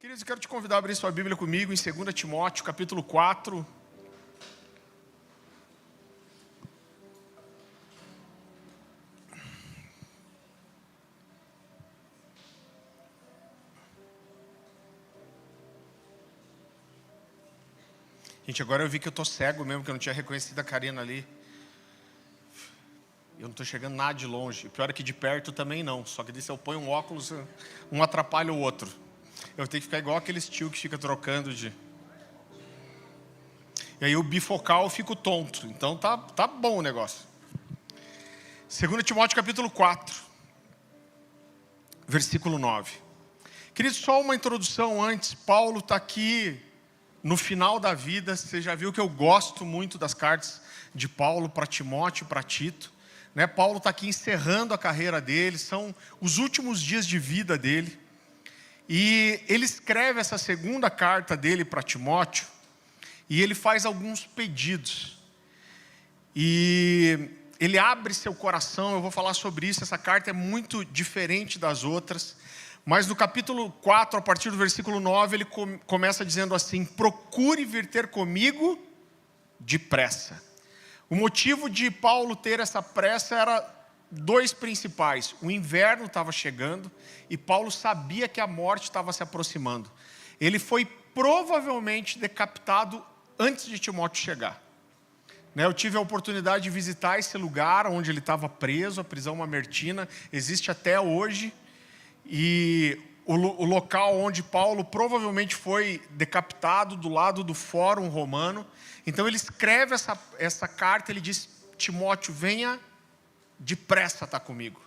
Queridos, eu quero te convidar a abrir sua Bíblia comigo em 2 Timóteo, capítulo 4. Gente, agora eu vi que eu estou cego mesmo, que eu não tinha reconhecido a Karina ali. Eu não estou chegando nada de longe. O pior é que de perto também não. Só que se eu ponho um óculos, um atrapalha o outro. Eu tenho que ficar igual aqueles tio que fica trocando de... E aí o bifocal eu fico tonto. Então tá bom o negócio. 2 Timóteo capítulo 4, versículo 9. Queridos, só uma introdução antes. Paulo está aqui no final da vida. Você já viu que eu gosto muito das cartas de Paulo para Timóteo e para Tito. Paulo está aqui encerrando a carreira dele. São os últimos dias de vida dele. E ele escreve essa segunda carta dele para Timóteo, e ele faz alguns pedidos. E ele abre seu coração, eu vou falar sobre isso. Essa carta é muito diferente das outras. Mas no capítulo 4, a partir do versículo 9, ele começa dizendo assim: procure vir ter comigo depressa. O motivo de Paulo ter essa pressa era dois principais. O inverno estava chegando e Paulo sabia que a morte estava se aproximando. Ele foi provavelmente decapitado antes de Timóteo chegar. Eu tive a oportunidade de visitar esse lugar onde ele estava preso, a prisão Mamertina, existe até hoje. E o local onde Paulo provavelmente foi decapitado, do lado do Fórum Romano. Então ele escreve essa carta, ele diz: Timóteo, venha depressa estar comigo.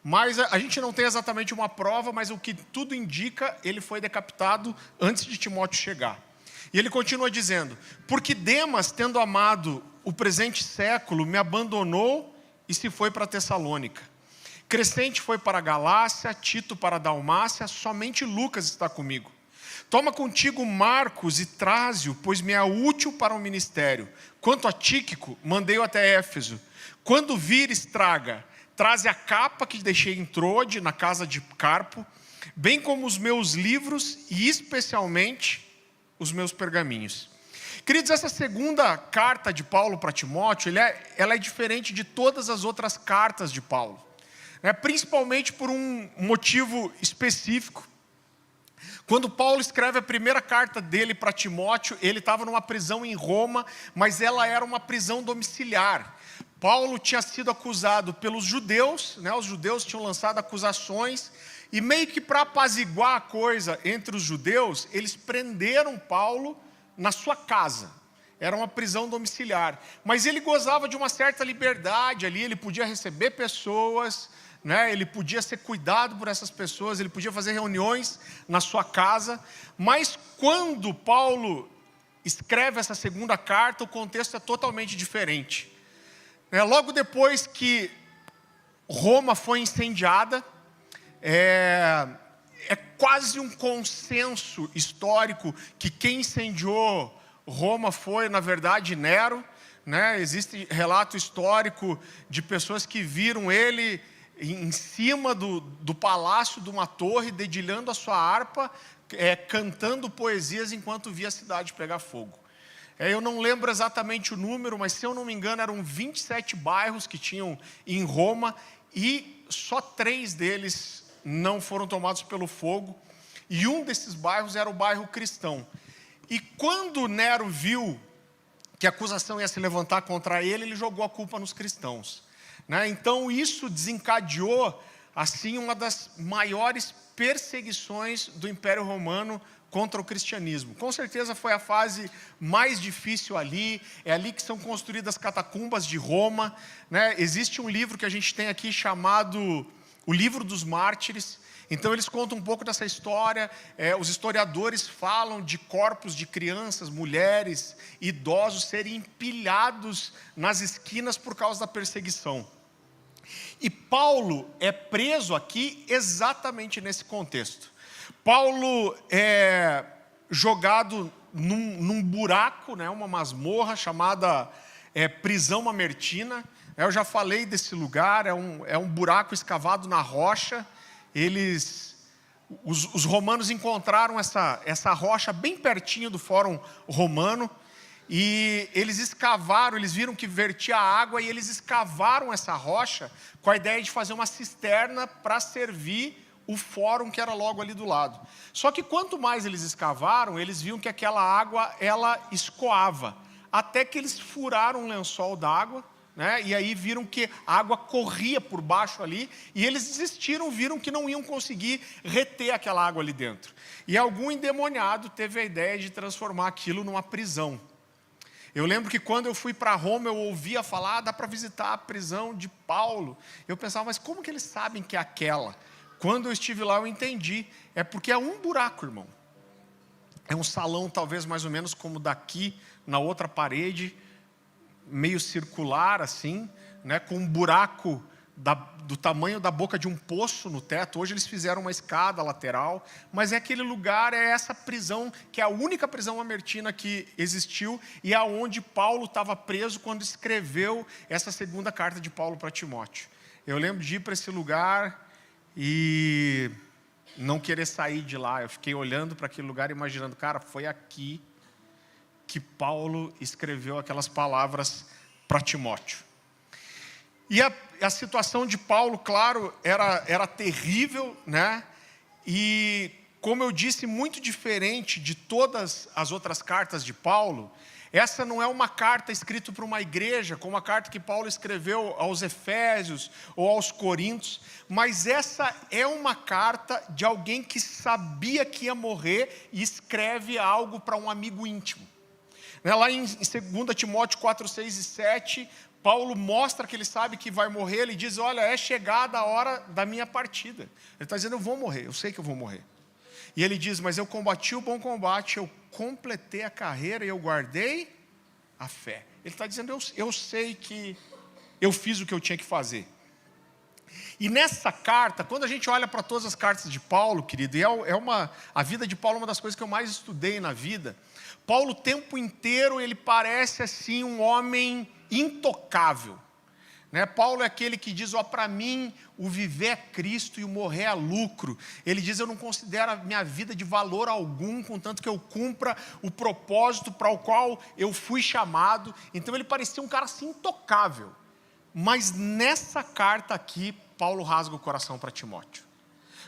Mas a gente não tem exatamente uma prova, mas o que tudo indica, ele foi decapitado antes de Timóteo chegar. E ele continua dizendo: porque Demas, tendo amado o presente século, me abandonou e se foi para Tessalônica. Crescente foi para a Galácia, Tito para a Dalmácia, somente Lucas está comigo. Toma contigo Marcos e traze-o, pois me é útil para o ministério. Quanto a Tíquico, mandei-o até Éfeso. Quando vires, traze a capa que deixei em Trode, na casa de Carpo, bem como os meus livros e especialmente os meus pergaminhos. Queridos, essa segunda carta de Paulo para Timóteo, ela é diferente de todas as outras cartas de Paulo. Principalmente por um motivo específico. Quando Paulo escreve a primeira carta dele para Timóteo, ele estava numa prisão em Roma, mas ela era uma prisão domiciliar. Paulo tinha sido acusado pelos judeus, os judeus tinham lançado acusações, e meio que para apaziguar a coisa entre os judeus, eles prenderam Paulo na sua casa. Era uma prisão domiciliar, mas ele gozava de uma certa liberdade ali, ele podia receber pessoas, ele podia ser cuidado por essas pessoas, ele podia fazer reuniões na sua casa. Mas quando Paulo escreve essa segunda carta, o contexto é totalmente diferente. Logo depois que Roma foi incendiada, é quase um consenso histórico que quem incendiou Roma foi, na verdade, Nero. Existe relato histórico de pessoas que viram ele em cima do palácio, de uma torre, dedilhando a sua harpa, cantando poesias enquanto via a cidade pegar fogo. Eu não lembro exatamente o número, mas se eu não me engano eram 27 bairros que tinham em Roma, e só 3 deles não foram tomados pelo fogo, e um desses bairros era o bairro cristão. E quando Nero viu que a acusação ia se levantar contra ele, ele jogou a culpa nos cristãos. Então isso desencadeou assim uma das maiores perseguições do Império Romano contra o cristianismo. Com certeza foi a fase mais difícil ali. É ali que são construídas as catacumbas de Roma. Existe um livro que a gente tem aqui chamado O Livro dos Mártires. Então eles contam um pouco dessa história. Os historiadores falam de corpos de crianças, mulheres, idosos serem empilhados nas esquinas por causa da perseguição. E Paulo é preso aqui exatamente nesse contexto. Paulo é jogado num buraco, uma masmorra chamada prisão Mamertina. Eu já falei desse lugar, é um buraco escavado na rocha. Eles os romanos encontraram essa rocha bem pertinho do Fórum Romano, e eles escavaram, eles viram que vertia água, e eles escavaram essa rocha com a ideia de fazer uma cisterna para servir o fórum que era logo ali do lado. Só que quanto mais eles escavaram, eles viam que aquela água, ela escoava, até que eles furaram um lençol d'água, né? E aí viram que a água corria por baixo ali, e eles desistiram, viram que não iam conseguir reter aquela água ali dentro. E algum endemoniado teve a ideia de transformar aquilo numa prisão. Eu lembro que quando eu fui para Roma, eu ouvia falar, dá para visitar a prisão de Paulo. Eu pensava, mas como que eles sabem que é aquela? Quando eu estive lá, eu entendi. É porque é um buraco, irmão. É um salão, talvez mais ou menos como daqui, na outra parede, meio circular assim, né, com um buraco do tamanho da boca de um poço no teto. Hoje eles fizeram uma escada lateral, mas é aquele lugar, é essa prisão, que é a única prisão mamertina que existiu, e é onde Paulo estava preso quando escreveu essa segunda carta de Paulo para Timóteo. Eu lembro de ir para esse lugar e não querer sair de lá. Eu fiquei olhando para aquele lugar, imaginando, cara, foi aqui que Paulo escreveu aquelas palavras para Timóteo. E a situação de Paulo, claro, era terrível, né? E, como eu disse, muito diferente de todas as outras cartas de Paulo. Essa não é uma carta escrita para uma igreja, como a carta que Paulo escreveu aos Efésios ou aos Coríntios, mas essa é uma carta de alguém que sabia que ia morrer e escreve algo para um amigo íntimo. Lá em 2 Timóteo 4, 6 e 7, Paulo mostra que ele sabe que vai morrer. Ele diz, olha, é chegada a hora da minha partida. Ele está dizendo, eu vou morrer, eu sei que eu vou morrer. E ele diz, mas eu combati o bom combate, eu completei a carreira e eu guardei a fé. Ele está dizendo, eu sei que eu fiz o que eu tinha que fazer. E nessa carta, quando a gente olha para todas as cartas de Paulo, querido, e a vida de Paulo é uma das coisas que eu mais estudei na vida. Paulo o tempo inteiro ele parece assim um homem intocável, né? Paulo é aquele que diz, para mim o viver é Cristo e o morrer é lucro. Ele diz, eu não considero a minha vida de valor algum, contanto que eu cumpra o propósito para o qual eu fui chamado. Então ele parecia um cara assim intocável. Mas nessa carta aqui, Paulo rasga o coração para Timóteo.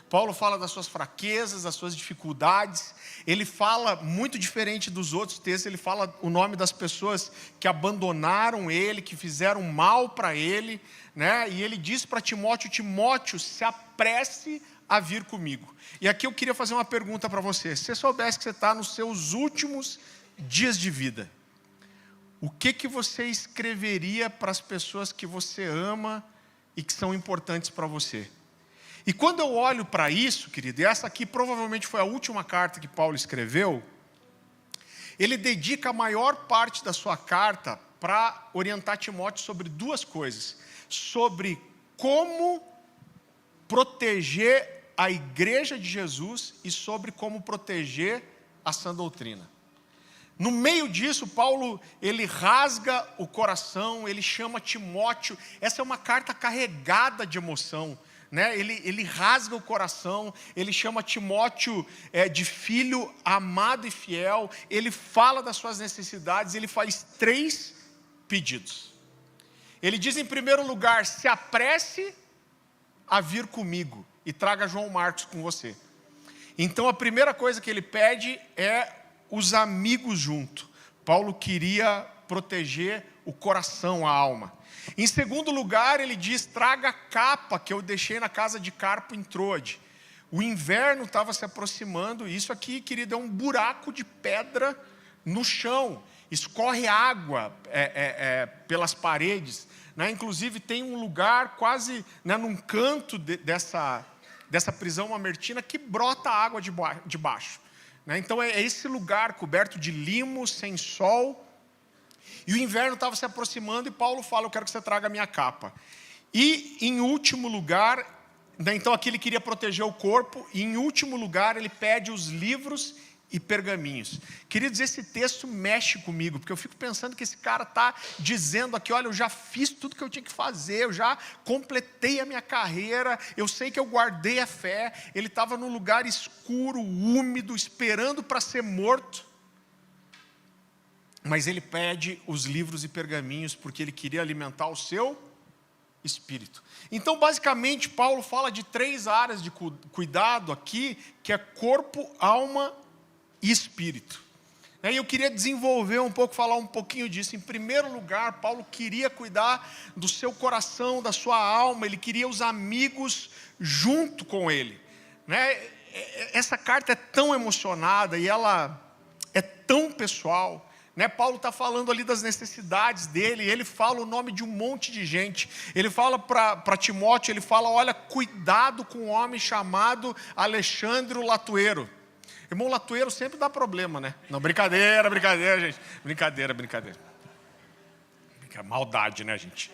Paulo fala das suas fraquezas, das suas dificuldades. Ele fala muito diferente dos outros textos. Ele fala o nome das pessoas que abandonaram ele, que fizeram mal para ele, né? E ele diz para Timóteo, Timóteo, se apresse a vir comigo. E aqui eu queria fazer uma pergunta para você. Se você soubesse que você está nos seus últimos dias de vida, o que você escreveria para as pessoas que você ama e que são importantes para você? E quando eu olho para isso, querido, e essa aqui provavelmente foi a última carta que Paulo escreveu, ele dedica a maior parte da sua carta para orientar Timóteo sobre duas coisas. Sobre como proteger a igreja de Jesus e sobre como proteger a sã doutrina. No meio disso, Paulo, ele rasga o coração, ele chama Timóteo. Essa é uma carta carregada de emoção, né? Ele rasga o coração, ele chama Timóteo de filho amado e fiel. Ele fala das suas necessidades, ele faz 3 pedidos. Ele diz em primeiro lugar, se apresse a vir comigo e traga João Marcos com você. Então a primeira coisa que ele pede é os amigos junto. Paulo queria proteger o coração, a alma. Em segundo lugar, ele diz, traga a capa que eu deixei na casa de Carpo em Troade. O inverno estava se aproximando, e isso aqui, querido, é um buraco de pedra no chão. Escorre água pelas paredes, né? Inclusive tem um lugar quase, né, num canto dessa prisão mamertina que brota água de baixo. Né? Então é esse lugar coberto de limo, sem sol. E o inverno estava se aproximando e Paulo fala, eu quero que você traga a minha capa. E em último lugar, né, então aqui ele queria proteger o corpo. E em último lugar ele pede os livros e pergaminhos. Queridos, esse texto mexe comigo, porque eu fico pensando que esse cara está dizendo aqui, olha, eu já fiz tudo que eu tinha que fazer, eu já completei a minha carreira, eu sei que eu guardei a fé. Ele estava num lugar escuro, úmido, esperando para ser morto, mas ele pede os livros e pergaminhos, porque ele queria alimentar o seu espírito. Então, basicamente, Paulo fala de 3 áreas de cuidado aqui, que é corpo, alma e espírito. E eu queria desenvolver um pouco, falar um pouquinho disso. Em primeiro lugar, Paulo queria cuidar do seu coração, da sua alma, ele queria os amigos junto com ele. Essa carta é tão emocionada e ela é tão pessoal. Paulo está falando ali das necessidades dele, ele fala o nome de um monte de gente. Ele fala para Timóteo, ele fala, olha, cuidado com um homem chamado Alexandre o Latueiro. Irmão, latueiro sempre dá problema, né? Não, brincadeira, gente. Brincadeira. Maldade, né, gente?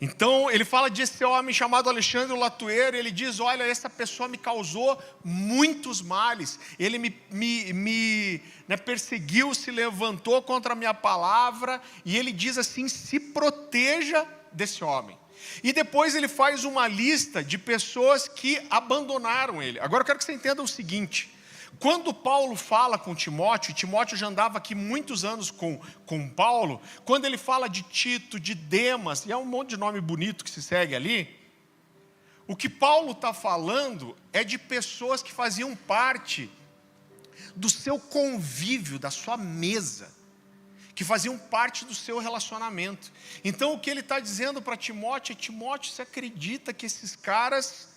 Então, ele fala desse homem chamado Alexandre o Latueiro, ele diz, olha, essa pessoa me causou muitos males, ele me perseguiu, se levantou contra a minha palavra, e ele diz assim, se proteja desse homem. E depois ele faz uma lista de pessoas que abandonaram ele. Agora eu quero que você entenda o seguinte, quando Paulo fala com Timóteo, Timóteo já andava aqui muitos anos com Paulo, quando ele fala de Tito, de Demas, e é um monte de nome bonito que se segue ali, o que Paulo está falando é de pessoas que faziam parte do seu convívio, da sua mesa, que faziam parte do seu relacionamento. Então o que ele está dizendo para Timóteo é, Timóteo, você acredita que esses caras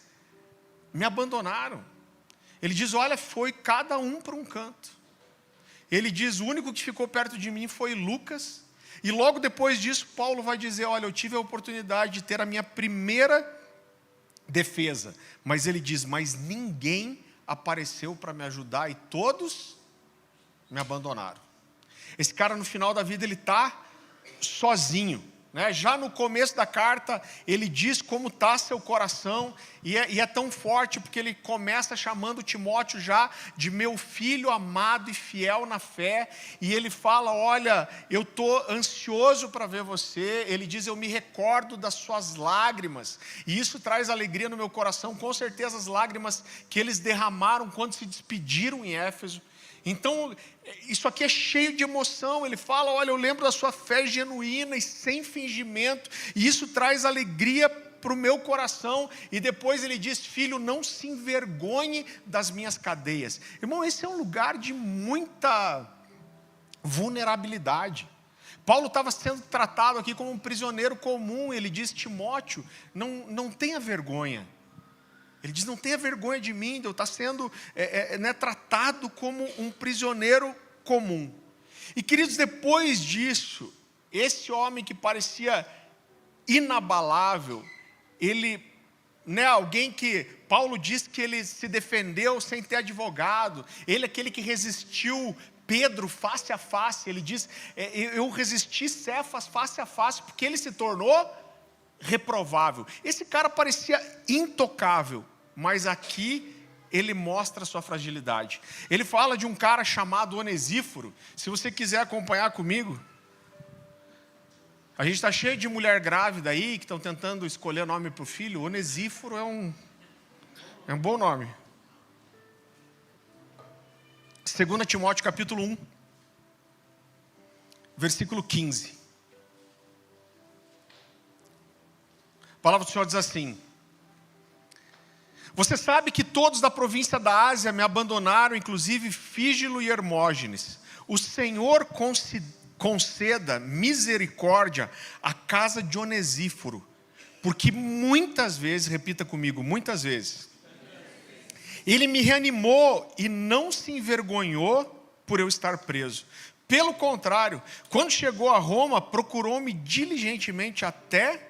me abandonaram? Ele diz, olha, foi cada um para um canto. Ele diz, o único que ficou perto de mim foi Lucas. E logo depois disso, Paulo vai dizer, olha, eu tive a oportunidade de ter a minha primeira defesa. Mas ele diz, mas ninguém apareceu para me ajudar e todos me abandonaram. Esse cara no final da vida, ele está sozinho. Já no começo da carta, ele diz como está seu coração, e é tão forte, porque ele começa chamando Timóteo já de meu filho amado e fiel na fé, e ele fala, olha, eu estou ansioso para ver você. Ele diz, eu me recordo das suas lágrimas, e isso traz alegria no meu coração, com certeza as lágrimas que eles derramaram quando se despediram em Éfeso. Então, isso aqui é cheio de emoção. Ele fala, olha, eu lembro da sua fé genuína e sem fingimento, e isso traz alegria para o meu coração. E depois ele diz, filho, não se envergonhe das minhas cadeias. Irmão, esse é um lugar de muita vulnerabilidade. Paulo estava sendo tratado aqui como um prisioneiro comum. Ele diz, Timóteo, não tenha vergonha. Ele diz, não tenha vergonha de mim, de eu estar sendo tratado como um prisioneiro comum. E queridos, depois disso, esse homem que parecia inabalável, ele, alguém que Paulo diz que ele se defendeu sem ter advogado, ele é aquele que resistiu Pedro face a face. Ele diz, eu resisti Cefas face a face, porque ele se tornou reprovável. Esse cara parecia intocável, mas aqui ele mostra a sua fragilidade. Ele fala de um cara chamado Onesíforo. Se você quiser acompanhar comigo, a gente está cheio de mulher grávida aí, que estão tentando escolher nome para o filho. Onesíforo é um bom nome. 2 Timóteo capítulo 1, versículo 15. A palavra do Senhor diz assim, você sabe que todos da província da Ásia me abandonaram, inclusive Fígilo e Hermógenes. O Senhor conceda misericórdia à casa de Onesíforo, porque muitas vezes, repita comigo, muitas vezes, ele me reanimou e não se envergonhou por eu estar preso. Pelo contrário, quando chegou a Roma, procurou-me diligentemente até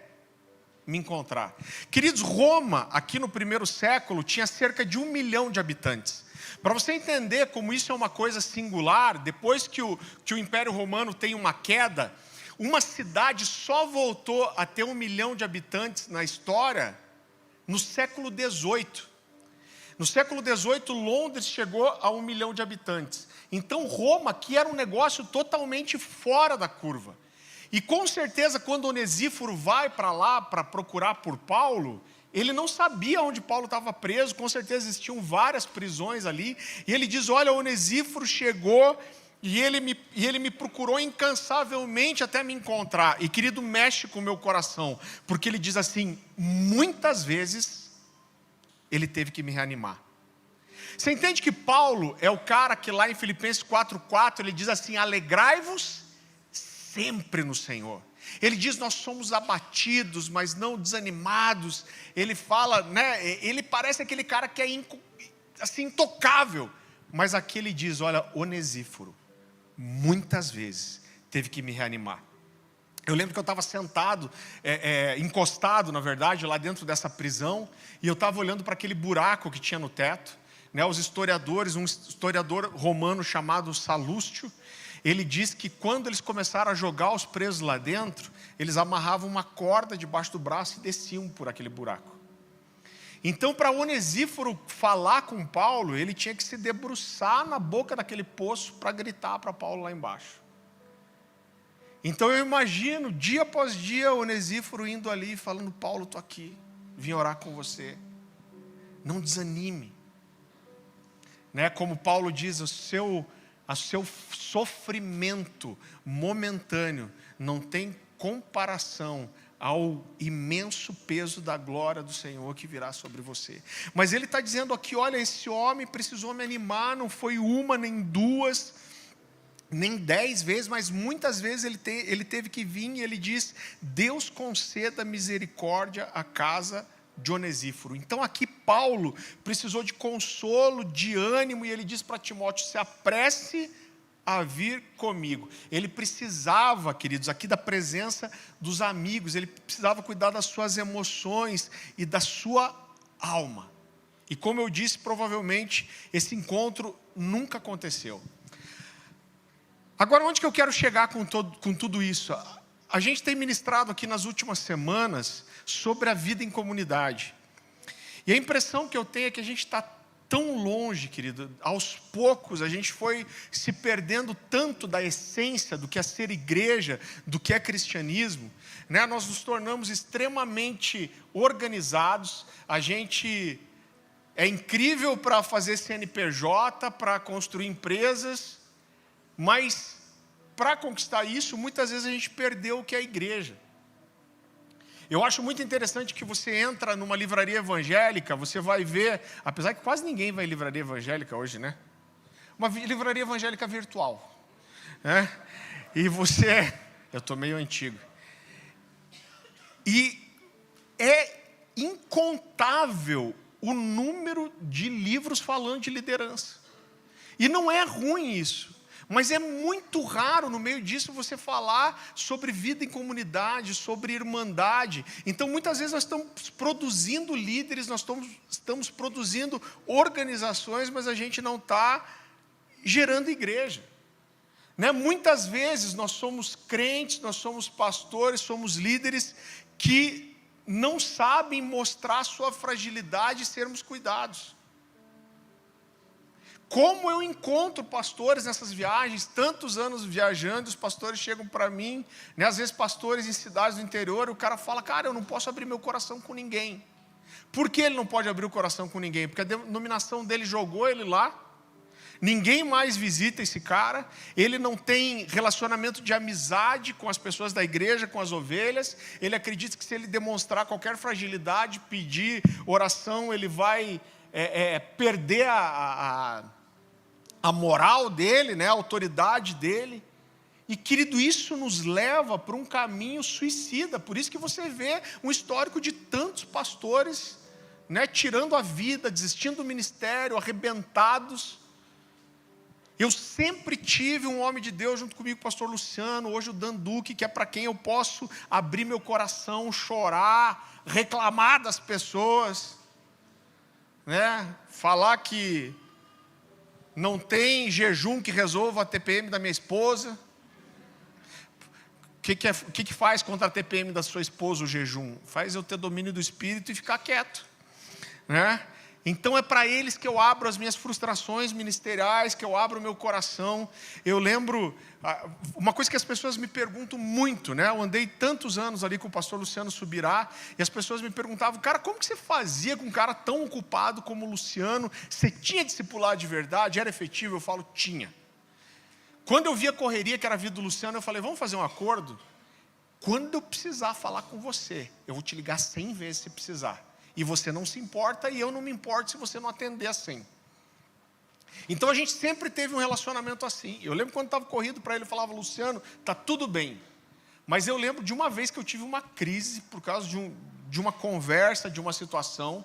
me encontrar. Queridos, Roma, aqui no primeiro século, tinha cerca de 1 milhão de habitantes. Para você entender como isso é uma coisa singular, depois que o Império Romano tem uma queda, uma cidade só voltou a ter 1 milhão de habitantes na história no século XVIII. No século XVIII, Londres chegou a 1 milhão de habitantes. Então, Roma aqui era um negócio totalmente fora da curva. E com certeza, quando Onesíforo vai para lá para procurar por Paulo, ele não sabia onde Paulo estava preso, com certeza existiam várias prisões ali. E ele diz, olha, Onesíforo chegou e ele me procurou incansavelmente até me encontrar. E querido, mexe com o meu coração, porque ele diz assim, muitas vezes ele teve que me reanimar. Você entende que Paulo é o cara que lá em Filipenses 4,4 ele diz assim, alegrai-vos sempre no Senhor. Ele diz, nós somos abatidos, mas não desanimados. Ele fala, né? Ele parece aquele cara que é assim, intocável. Mas aqui ele diz, olha, Onesíforo, muitas vezes teve que me reanimar. Eu lembro que eu estava sentado, encostado, na verdade, lá dentro dessa prisão, e eu estava olhando para aquele buraco que tinha no teto, né? Os historiadores, um historiador romano chamado Salústio, ele diz que quando eles começaram a jogar os presos lá dentro, eles amarravam uma corda debaixo do braço e desciam por aquele buraco. Então, para Onesíforo falar com Paulo, ele tinha que se debruçar na boca daquele poço para gritar para Paulo lá embaixo. Então eu imagino, dia após dia, Onesíforo indo ali, falando, Paulo, estou aqui, vim orar com você. Não desanime. Né? Como Paulo diz, o seu sofrimento momentâneo não tem comparação ao imenso peso da glória do Senhor que virá sobre você. Mas ele está dizendo aqui, olha, esse homem precisou me animar, não foi uma, nem duas, nem 10 vezes, mas muitas vezes ele teve que vir e ele diz, Deus conceda misericórdia à casa de Onesíforo. Então aqui Paulo precisou de consolo, de ânimo, e ele diz para Timóteo, se apresse a vir comigo. Ele precisava, queridos, aqui da presença dos amigos, ele precisava cuidar das suas emoções e da sua alma. E como eu disse, provavelmente esse encontro nunca aconteceu. Agora, onde que eu quero chegar com tudo isso? A gente tem ministrado aqui nas últimas semanas sobre a vida em comunidade. E a impressão que eu tenho é que a gente está tão longe, querido. Aos poucos a gente foi se perdendo tanto da essência do que é ser igreja, do que é cristianismo. Né? Nós nos tornamos extremamente organizados. A gente é incrível para fazer CNPJ, para construir empresas. Mas, para conquistar isso, muitas vezes a gente perdeu o que é a igreja. Eu acho muito interessante que você entra numa livraria evangélica, você vai ver, apesar que quase ninguém vai em livraria evangélica hoje, né? Uma livraria evangélica virtual. Né? E você, eu estou meio antigo. E é incontável o número de livros falando de liderança. E não é ruim isso. Mas é muito raro no meio disso você falar sobre vida em comunidade, sobre irmandade. Então muitas vezes nós estamos produzindo líderes, nós estamos produzindo organizações, mas a gente não está gerando igreja. Né? Muitas vezes nós somos crentes, nós somos pastores, somos líderes que não sabem mostrar sua fragilidade e sermos cuidados. Como eu encontro pastores nessas viagens, tantos anos viajando, os pastores chegam para mim, né, às vezes pastores em cidades do interior, o cara fala, cara, eu não posso abrir meu coração com ninguém. Por que ele não pode abrir o coração com ninguém? Porque a denominação dele jogou ele lá, ninguém mais visita esse cara, ele não tem relacionamento de amizade com as pessoas da igreja, com as ovelhas, ele acredita que se ele demonstrar qualquer fragilidade, pedir oração, ele vai perder a moral dele, né, a autoridade dele. E querido, isso nos leva para um caminho suicida. Por isso que você vê um histórico de tantos pastores, né, tirando a vida, desistindo do ministério, arrebentados. Eu sempre tive um homem de Deus junto comigo, o pastor Luciano, hoje o Dan Duque, que é para quem eu posso abrir meu coração, chorar, reclamar das pessoas, né, falar que não tem jejum que resolva a TPM da minha esposa. O que faz contra a TPM da sua esposa o jejum? Faz eu ter domínio do espírito e ficar quieto. Né? Então é para eles que eu abro as minhas frustrações ministeriais, que eu abro o meu coração. Eu lembro, uma coisa que as pessoas me perguntam muito, né? Eu andei tantos anos ali com o pastor Luciano Subirá, e as pessoas me perguntavam, cara, como que você fazia com um cara tão ocupado como o Luciano? Você tinha discipulado de verdade? Era efetivo? Eu falo, tinha. Quando eu vi a correria que era a vida do Luciano, eu falei, vamos fazer um acordo? Quando eu precisar falar com você, eu vou te ligar 100 vezes se precisar. E você não se importa, e eu não me importo se você não atender assim. Então a gente sempre teve um relacionamento assim. Eu lembro quando estava corrido para ele, eu falava, Luciano, está tudo bem. Mas eu lembro de uma vez que eu tive uma crise por causa de uma conversa, de uma situação.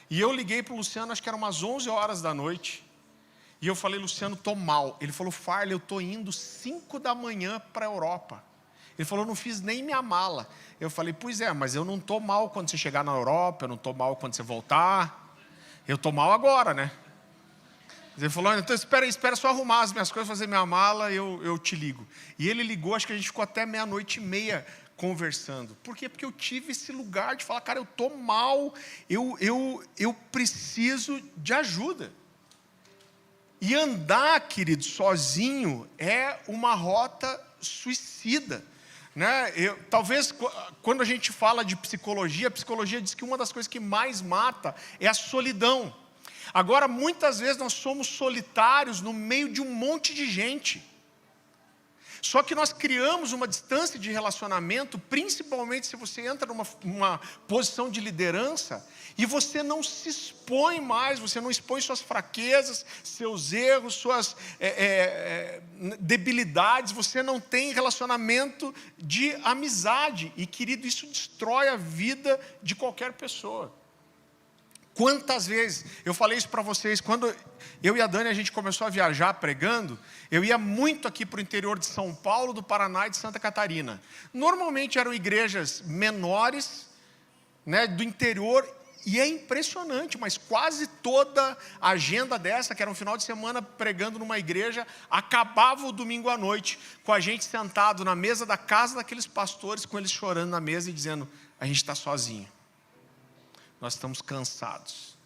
E eu liguei para o Luciano, acho que era umas 11 horas da noite. E eu falei, Luciano, estou mal. Ele falou, Farley, eu estou indo 5 da manhã para a Europa. Ele falou, não fiz nem minha mala. Eu falei, pois é, mas eu não estou mal quando você chegar na Europa, eu não estou mal quando você voltar. Eu estou mal agora, né? Ele falou, então espera só arrumar as minhas coisas, fazer minha mala, eu te ligo. E ele ligou, acho que a gente ficou até 00:30 conversando. Por quê? Porque eu tive esse lugar de falar, cara, eu estou mal, eu preciso de ajuda. E andar, querido, sozinho é uma rota suicida. Né? Talvez quando a gente fala de psicologia, a psicologia diz que uma das coisas que mais mata é a solidão. Agora, muitas vezes nós somos solitários no meio de um monte de gente. Só que nós criamos uma distância de relacionamento, principalmente se você entra numa posição de liderança, e você não se expõe mais, você não expõe suas fraquezas, seus erros, suas debilidades, você não tem relacionamento de amizade. E, querido, isso destrói a vida de qualquer pessoa. Quantas vezes, eu falei isso para vocês, quando eu e a Dani, a gente começou a viajar pregando, eu ia muito aqui para o interior de São Paulo, do Paraná e de Santa Catarina. Normalmente eram igrejas menores, né, do interior, e é impressionante, mas quase toda a agenda dessa, que era um final de semana pregando numa igreja, acabava o domingo à noite, com a gente sentado na mesa da casa daqueles pastores, com eles chorando na mesa e dizendo, a gente está sozinho. Nós estamos cansados,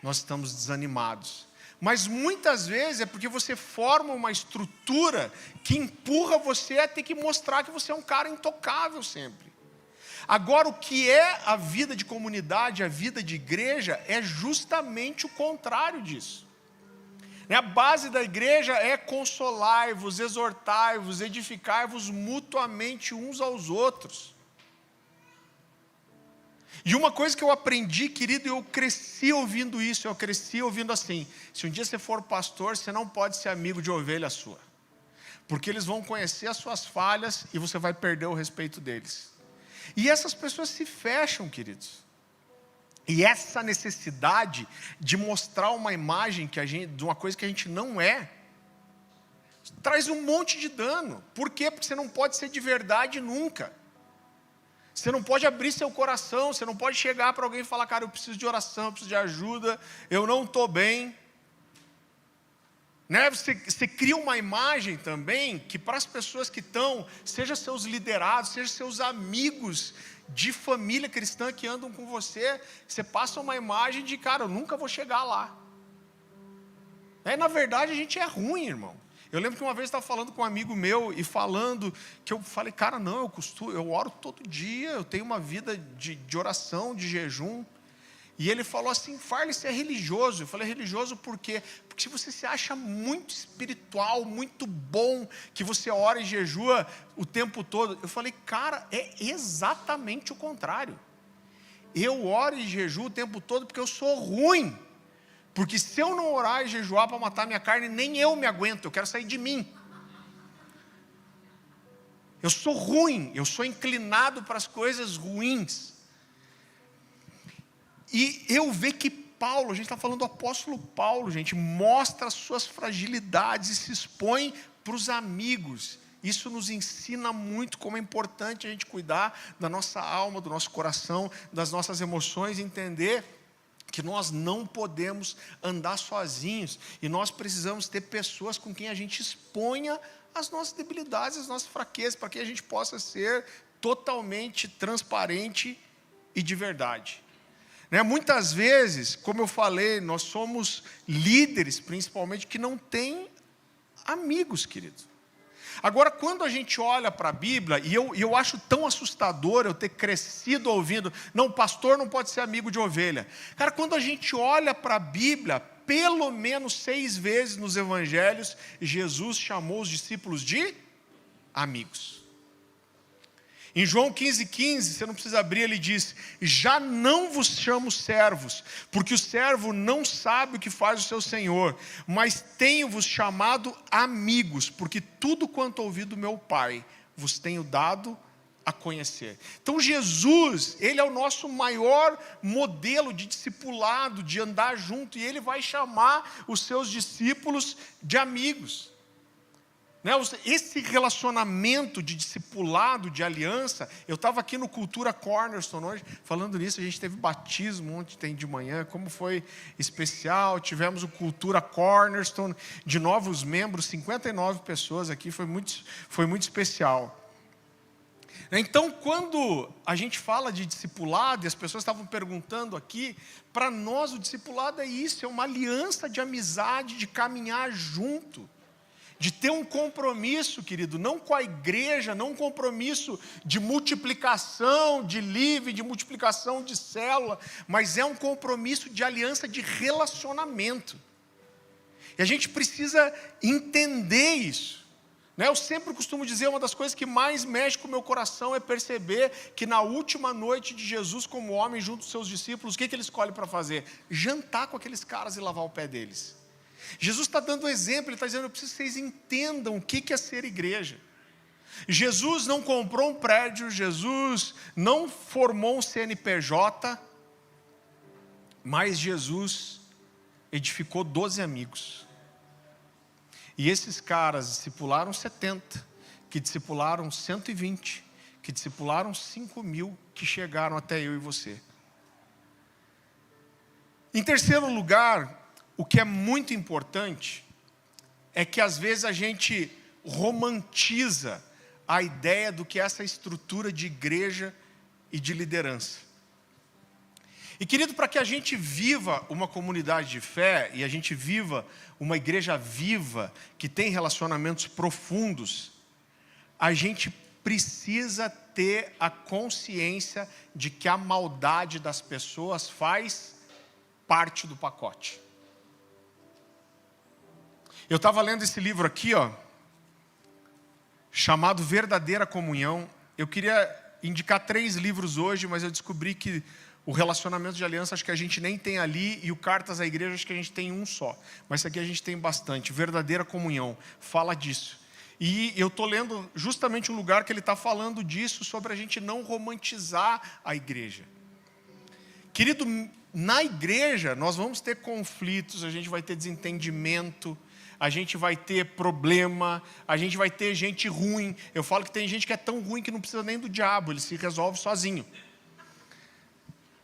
nós estamos desanimados. Mas muitas vezes é porque você forma uma estrutura que empurra você a ter que mostrar que você é um cara intocável sempre. Agora, o que é a vida de comunidade, a vida de igreja, é justamente o contrário disso. A base da igreja é consolai-vos, exortai-vos, edificai-vos mutuamente uns aos outros. E uma coisa que eu aprendi, querido, eu cresci ouvindo isso, eu cresci ouvindo assim, se um dia você for pastor, você não pode ser amigo de ovelha sua, porque eles vão conhecer as suas falhas e você vai perder o respeito deles. E essas pessoas se fecham, queridos. E essa necessidade de mostrar uma imagem de uma coisa que a gente não é, traz um monte de dano. Por quê? Porque você não pode ser de verdade nunca. Você não pode abrir seu coração, você não pode chegar para alguém e falar, cara, eu preciso de oração, eu preciso de ajuda, eu não estou bem. Né? Você cria uma imagem também, que para as pessoas que estão, seja seus liderados, seja seus amigos de família cristã que andam com você, você passa uma imagem de, cara, eu nunca vou chegar lá. Na verdade, a gente é ruim, irmão. Eu lembro que uma vez eu estava falando com um amigo meu e falando que eu falei, cara, não, eu oro todo dia, eu tenho uma vida de oração, de jejum. E ele falou assim, Farley, você é religioso. Eu falei, religioso por quê? Porque se você se acha muito espiritual, muito bom, que você ora e jejua o tempo todo. Eu falei, cara, é exatamente o contrário. Eu oro e jejuo o tempo todo porque eu sou ruim. Porque se eu não orar e jejuar para matar minha carne, nem eu me aguento, eu quero sair de mim. Eu sou ruim, eu sou inclinado para as coisas ruins. E eu vejo que Paulo, a gente está falando do apóstolo Paulo, gente, mostra as suas fragilidades e se expõe para os amigos. Isso nos ensina muito como é importante a gente cuidar da nossa alma, do nosso coração, das nossas emoções, entender que nós não podemos andar sozinhos e nós precisamos ter pessoas com quem a gente exponha as nossas debilidades, as nossas fraquezas, para que a gente possa ser totalmente transparente e de verdade. Né? Muitas vezes, como eu falei, nós somos líderes, principalmente, que não têm amigos, querido. Agora, quando a gente olha para a Bíblia, e eu acho tão assustador eu ter crescido ouvindo, não, pastor não pode ser amigo de ovelha. Cara, quando a gente olha para a Bíblia, pelo menos 6 vezes nos evangelhos, Jesus chamou os discípulos de amigos. Em João 15,15, você não precisa abrir, ele diz: já não vos chamo servos, porque o servo não sabe o que faz o seu senhor, mas tenho-vos chamado amigos, porque tudo quanto ouvi do meu Pai, vos tenho dado a conhecer. Então Jesus, ele é o nosso maior modelo de discipulado, de andar junto, e ele vai chamar os seus discípulos de amigos. Esse relacionamento de discipulado, de aliança, eu estava aqui no Cultura Cornerstone hoje, falando nisso, a gente teve batismo ontem de manhã, como foi especial, tivemos o Cultura Cornerstone, de novos membros, 59 pessoas aqui, foi muito especial. Então, quando a gente fala de discipulado, e as pessoas estavam perguntando aqui, para nós o discipulado é isso, é uma aliança de amizade, de caminhar junto, de ter um compromisso, querido, não com a igreja, não um compromisso de multiplicação de livre, de multiplicação de célula, mas é um compromisso de aliança de relacionamento. E a gente precisa entender isso. Eu sempre costumo dizer, uma das coisas que mais mexe com o meu coração é perceber que na última noite de Jesus como homem, junto aos seus discípulos, o que ele escolhe para fazer? Jantar com aqueles caras e lavar o pé deles. Jesus está dando um exemplo, ele está dizendo: eu preciso que vocês entendam o que é ser igreja. Jesus não comprou um prédio, Jesus não formou um CNPJ, mas Jesus edificou 12 amigos. E esses caras discipularam 70, que discipularam 120, que discipularam 5.000, que chegaram até eu e você. Em terceiro lugar, o que é muito importante é que às vezes a gente romantiza a ideia do que é essa estrutura de igreja e de liderança. E querido, para que a gente viva uma comunidade de fé e a gente viva uma igreja viva, que tem relacionamentos profundos, a gente precisa ter a consciência de que a maldade das pessoas faz parte do pacote. Eu estava lendo esse livro aqui, chamado Verdadeira Comunhão. Eu queria indicar 3 livros hoje, mas eu descobri que o relacionamento de aliança acho que a gente nem tem ali, e o Cartas à Igreja acho que a gente tem um só. Mas esse aqui a gente tem bastante. Verdadeira Comunhão, fala disso. E eu estou lendo justamente um lugar que ele está falando disso, sobre a gente não romantizar a igreja. Querido, na igreja nós vamos ter conflitos, a gente vai ter desentendimento, a gente vai ter problema, a gente vai ter gente ruim. Eu falo que tem gente que é tão ruim que não precisa nem do diabo, ele se resolve sozinho.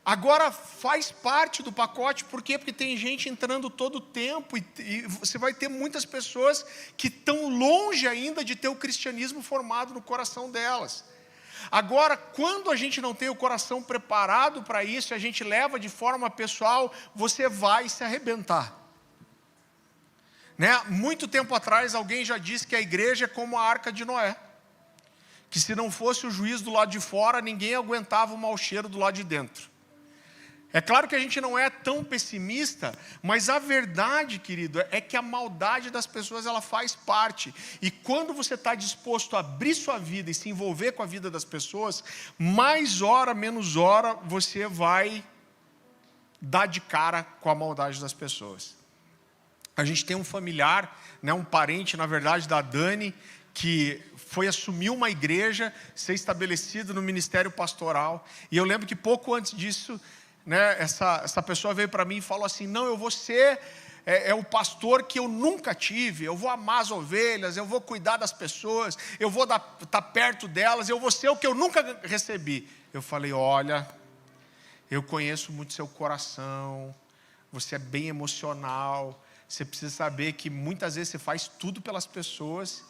Agora faz parte do pacote, por quê? Porque tem gente entrando todo o tempo, e você vai ter muitas pessoas que estão longe ainda de ter o cristianismo formado no coração delas. Agora, quando a gente não tem o coração preparado para isso, a gente leva de forma pessoal, você vai se arrebentar. Muito tempo atrás, alguém já disse que a igreja é como a arca de Noé. Que se não fosse o juiz do lado de fora, ninguém aguentava o mau cheiro do lado de dentro. É claro que a gente não é tão pessimista, mas a verdade, querido, é que a maldade das pessoas, ela faz parte. E quando você está disposto a abrir sua vida e se envolver com a vida das pessoas, mais hora, menos hora, você vai dar de cara com a maldade das pessoas. A gente tem um familiar, um parente, na verdade, da Dani, que foi assumir uma igreja, ser estabelecido no ministério pastoral. E eu lembro que pouco antes disso, essa pessoa veio para mim e falou assim: não, eu vou ser o pastor que eu nunca tive, eu vou amar as ovelhas, eu vou cuidar das pessoas, eu vou estar perto delas, eu vou ser o que eu nunca recebi. Eu falei: olha, eu conheço muito seu coração, você é bem emocional, você precisa saber que muitas vezes você faz tudo pelas pessoas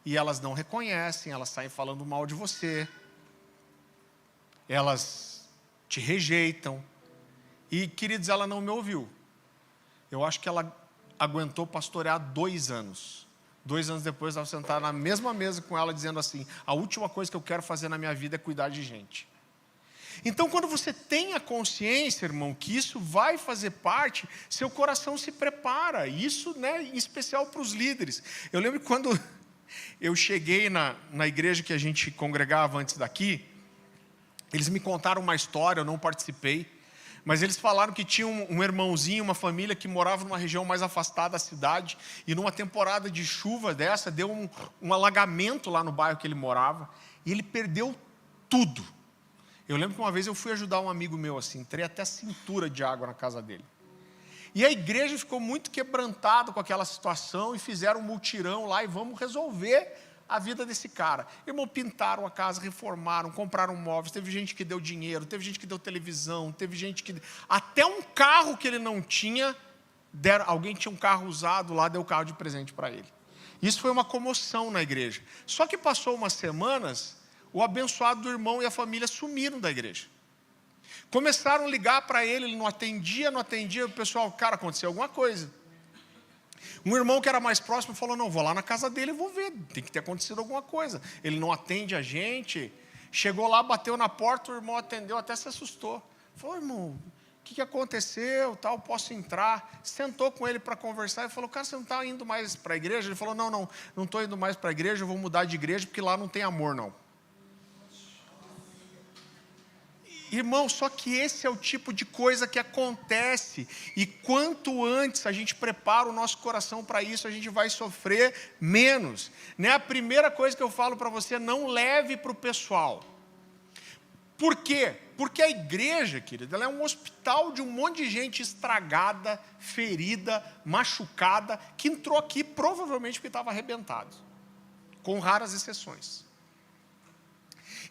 e elas não reconhecem, elas saem falando mal de você, elas te rejeitam. E, queridos, ela não me ouviu. Eu acho que ela aguentou pastorear 2 anos. 2 anos depois, eu estava sentado na mesma mesa com ela, dizendo assim: a última coisa que eu quero fazer na minha vida é cuidar de gente. Então, quando você tem a consciência, irmão, que isso vai fazer parte, seu coração se prepara. Isso, né, em especial para os líderes. Eu lembro que quando eu cheguei na igreja que a gente congregava antes daqui, eles me contaram uma história, eu não participei, mas eles falaram que tinha um irmãozinho, uma família que morava numa região mais afastada da cidade, e numa temporada de chuva dessa, deu um alagamento lá no bairro que ele morava, e ele perdeu tudo. Eu lembro que uma vez eu fui ajudar um amigo meu assim, entrei até a cintura de água na casa dele. E a igreja ficou muito quebrantada com aquela situação e fizeram um mutirão lá e vamos resolver a vida desse cara. Irmão, pintaram a casa, reformaram, compraram móveis, teve gente que deu dinheiro, teve gente que deu televisão, teve gente que... Até um carro que ele não tinha, alguém tinha um carro usado lá, deu o carro de presente para ele. Isso foi uma comoção na igreja. Só que passou umas semanas... O abençoado do irmão e a família sumiram da igreja. Começaram a ligar para ele não atendia. O pessoal, cara, aconteceu alguma coisa. Um irmão que era mais próximo falou: não, vou lá na casa dele e vou ver, tem que ter acontecido alguma coisa. Ele não atende a gente. Chegou lá, bateu na porta, o irmão atendeu, até se assustou. Falou: irmão, o que aconteceu? Tal, posso entrar? Sentou com ele para conversar e falou: cara, você não está indo mais para a igreja? Ele falou: não estou indo mais para a igreja, eu vou mudar de igreja porque lá não tem amor, não. Irmão, só que esse é o tipo de coisa que acontece, e quanto antes a gente prepara o nosso coração para isso, a gente vai sofrer menos. Né? A primeira coisa que eu falo para você: não leve para o pessoal. Por quê? Porque a igreja, querida, ela é um hospital de um monte de gente estragada, ferida, machucada, que entrou aqui provavelmente porque estava arrebentado, com raras exceções.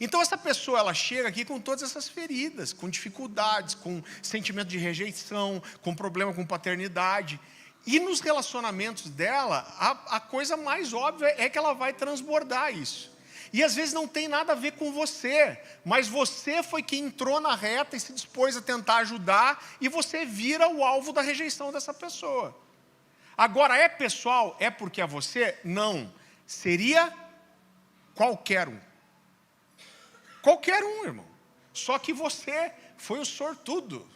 Então essa pessoa, ela chega aqui com todas essas feridas, com dificuldades, com sentimento de rejeição, com problema com paternidade. E nos relacionamentos dela, a coisa mais óbvia é que ela vai transbordar isso. E às vezes não tem nada a ver com você, mas você foi quem entrou na reta e se dispôs a tentar ajudar, e você vira o alvo da rejeição dessa pessoa. Agora, é pessoal? É porque é você? Não. Seria qualquer um. Qualquer um, irmão. Só que você foi o sortudo.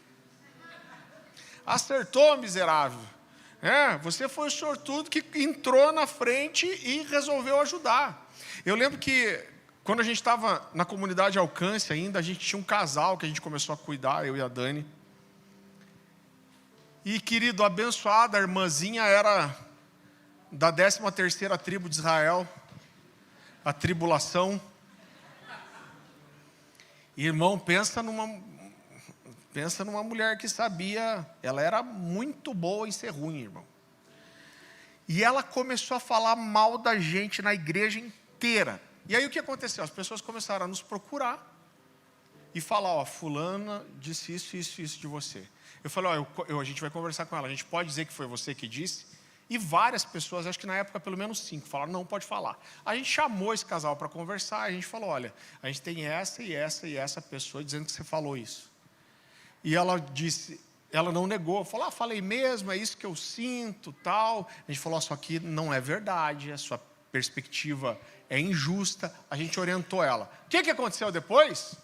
Acertou, miserável. Você foi o sortudo que entrou na frente e resolveu ajudar. Eu lembro que quando a gente estava na comunidade Alcance ainda, a gente tinha um casal que a gente começou a cuidar, eu e a Dani. E, querido, abençoada, a irmãzinha era da 13ª tribo de Israel, a tribulação. Irmão, pensa numa mulher que sabia, ela era muito boa em ser ruim, irmão. E ela começou a falar mal da gente na igreja inteira. E aí o que aconteceu? As pessoas começaram a nos procurar e falar: fulana disse isso de você. Eu falei: a gente vai conversar com ela, a gente pode dizer que foi você que disse? E várias pessoas, acho que na época pelo menos 5, falaram: não, pode falar. A gente chamou esse casal para conversar, a gente falou: olha, a gente tem essa e essa pessoa dizendo que você falou isso. E ela disse, ela não negou, falou: falei mesmo, é isso que eu sinto, tal. A gente falou: só que não é verdade, a sua perspectiva é injusta. A gente orientou ela. O que aconteceu depois?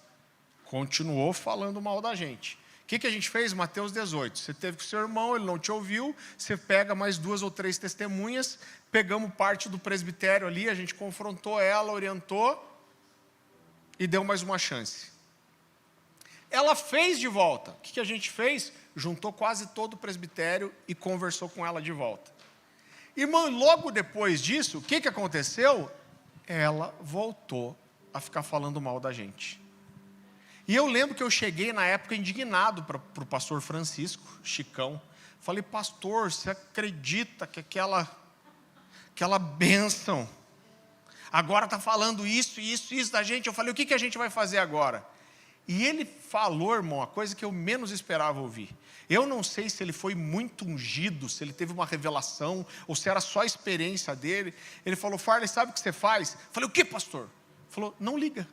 Continuou falando mal da gente. O que a gente fez? Mateus 18. Você teve com seu irmão, ele não te ouviu, você pega mais 2 ou 3 testemunhas, pegamos parte do presbitério ali, a gente confrontou ela, orientou e deu mais uma chance. Ela fez de volta. O que a gente fez? Juntou quase todo o presbitério e conversou com ela de volta. Irmão, logo depois disso, o que aconteceu? Ela voltou a ficar falando mal da gente. E eu lembro que eu cheguei na época indignado para o pastor Francisco, Chicão. Falei: pastor, você acredita que aquela bênção agora está falando isso da gente? Eu falei: o que a gente vai fazer agora? E ele falou, irmão, a coisa que eu menos esperava ouvir. Eu não sei se ele foi muito ungido, se ele teve uma revelação, ou se era só a experiência dele. Ele falou: Farley, sabe o que você faz? Eu falei: o que, pastor? Ele falou: não liga.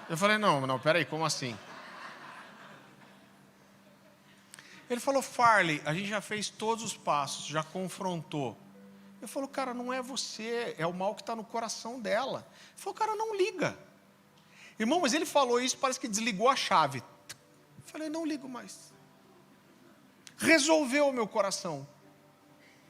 Eu falei: não, peraí, como assim? Ele falou, Farley, a gente já fez todos os passos, já confrontou. Eu falei, cara, não é você, é o mal que está no coração dela. Ele falou, cara, não liga. Irmão, mas ele falou isso, parece que desligou a chave. Eu falei, não ligo mais. Resolveu o meu coração.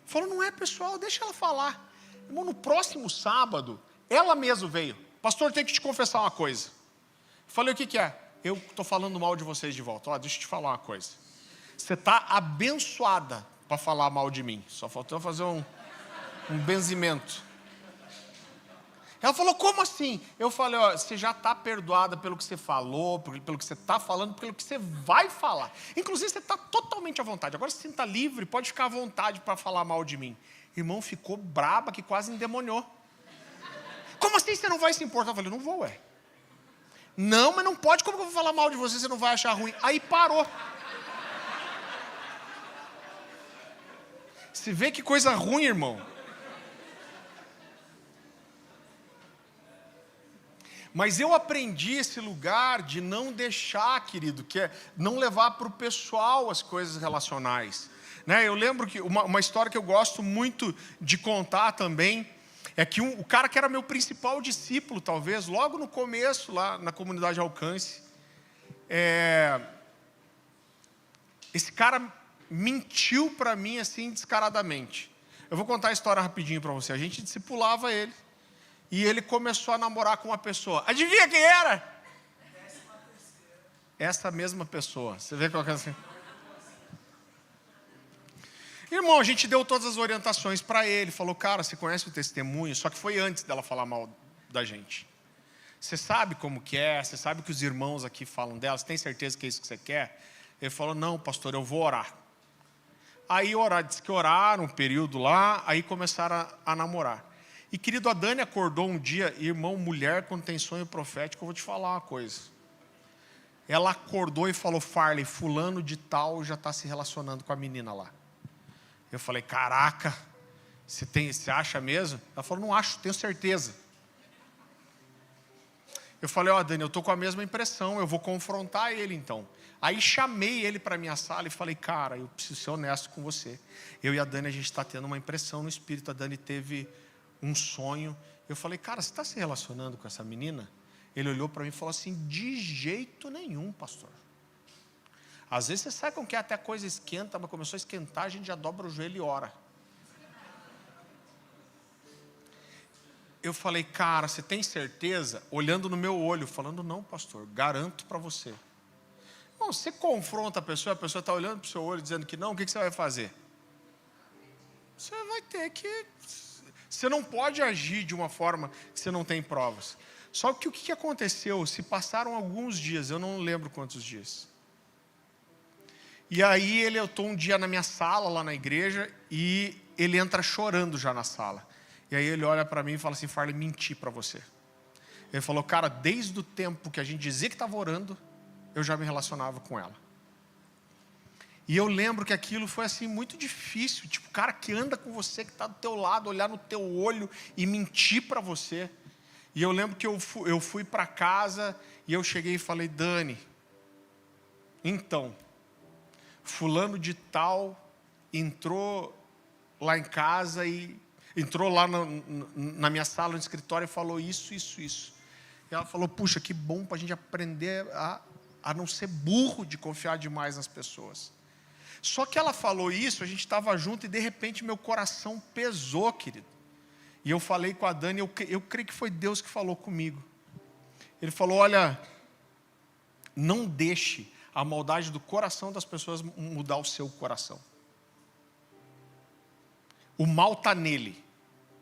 Falou, não é pessoal, deixa ela falar. Irmão, no próximo sábado, ela mesma veio. Pastor, tenho que te confessar uma coisa. Eu falei, o que é? Eu estou falando mal de vocês de volta. Ó, deixa eu te falar uma coisa. Você está abençoada para falar mal de mim. Só faltou fazer um benzimento. Ela falou, como assim? Eu falei, ó, você já está perdoada pelo que você falou, pelo que você está falando, pelo que você vai falar. Inclusive, você está totalmente à vontade. Agora, se sinta livre, pode ficar à vontade para falar mal de mim. Irmão, ficou braba, que quase endemoniou. Como assim você não vai se importar? Eu falei, não vou, Não, mas não pode, como que eu vou falar mal de você, você não vai achar ruim? Aí parou. Você vê que coisa ruim, irmão. Mas eu aprendi esse lugar de não deixar, querido, que é não levar para o pessoal as coisas relacionais. Né? Eu lembro que uma história que eu gosto muito de contar também, é que o cara que era meu principal discípulo, talvez, logo no começo, lá na comunidade Alcance, esse cara mentiu para mim assim descaradamente. Eu vou contar a história rapidinho para você. A gente discipulava ele. E ele começou a namorar com uma pessoa. Adivinha quem era? Essa mesma pessoa. Você vê qual que é assim? Irmão, a gente deu todas as orientações para ele. Falou, cara, você conhece o testemunho? Só que foi antes dela falar mal da gente. Você sabe como que é? Você sabe que os irmãos aqui falam dela? Você tem certeza que é isso que você quer? Ele falou, não, pastor, eu vou orar. Aí disse que oraram um período lá, aí começaram a namorar. E querido, a Dani acordou um dia, irmão, mulher quando tem sonho profético, eu vou te falar uma coisa. Ela acordou e falou, Farley, fulano de tal já está se relacionando com a menina lá. Eu falei, caraca, você acha mesmo? Ela falou, não acho, tenho certeza. Eu falei, ó, Dani, eu estou com a mesma impressão, eu vou confrontar ele então. Aí chamei ele para a minha sala e falei, cara, eu preciso ser honesto com você. Eu e a Dani, a gente está tendo uma impressão no espírito, a Dani teve um sonho. Eu falei, cara, você está se relacionando com essa menina? Ele olhou para mim e falou assim, de jeito nenhum, pastor. Às vezes você sabe como que é, até a coisa esquenta, mas começou a esquentar, a gente já dobra o joelho e ora. Eu falei, cara, você tem certeza? Olhando no meu olho, falando, não, pastor, garanto para você. Bom, você confronta a pessoa está olhando para o seu olho dizendo que não, o que você vai fazer? Você vai ter que... Você não pode agir de uma forma que você não tem provas. Só que o que aconteceu? Se passaram alguns dias, eu não lembro quantos dias. E aí eu estou um dia na minha sala, lá na igreja, e ele entra chorando já na sala. E aí ele olha para mim e fala assim, Farley, menti para você. Ele falou, cara, desde o tempo que a gente dizia que estava orando, eu já me relacionava com ela. E eu lembro que aquilo foi assim muito difícil, tipo, o cara que anda com você, que está do teu lado, olhar no teu olho e mentir para você. E eu lembro que eu fui para casa e eu cheguei e falei, Dani, então, fulano de tal entrou lá em casa e entrou lá na minha sala, no escritório e falou isso. E ela falou, puxa, que bom para a gente aprender a não ser burro de confiar demais nas pessoas. Só que ela falou isso, a gente estava junto e de repente meu coração pesou, querido. E eu falei com a Dani, eu creio que foi Deus que falou comigo. Ele falou, olha, não deixe a maldade do coração das pessoas mudar o seu coração. O mal está nele.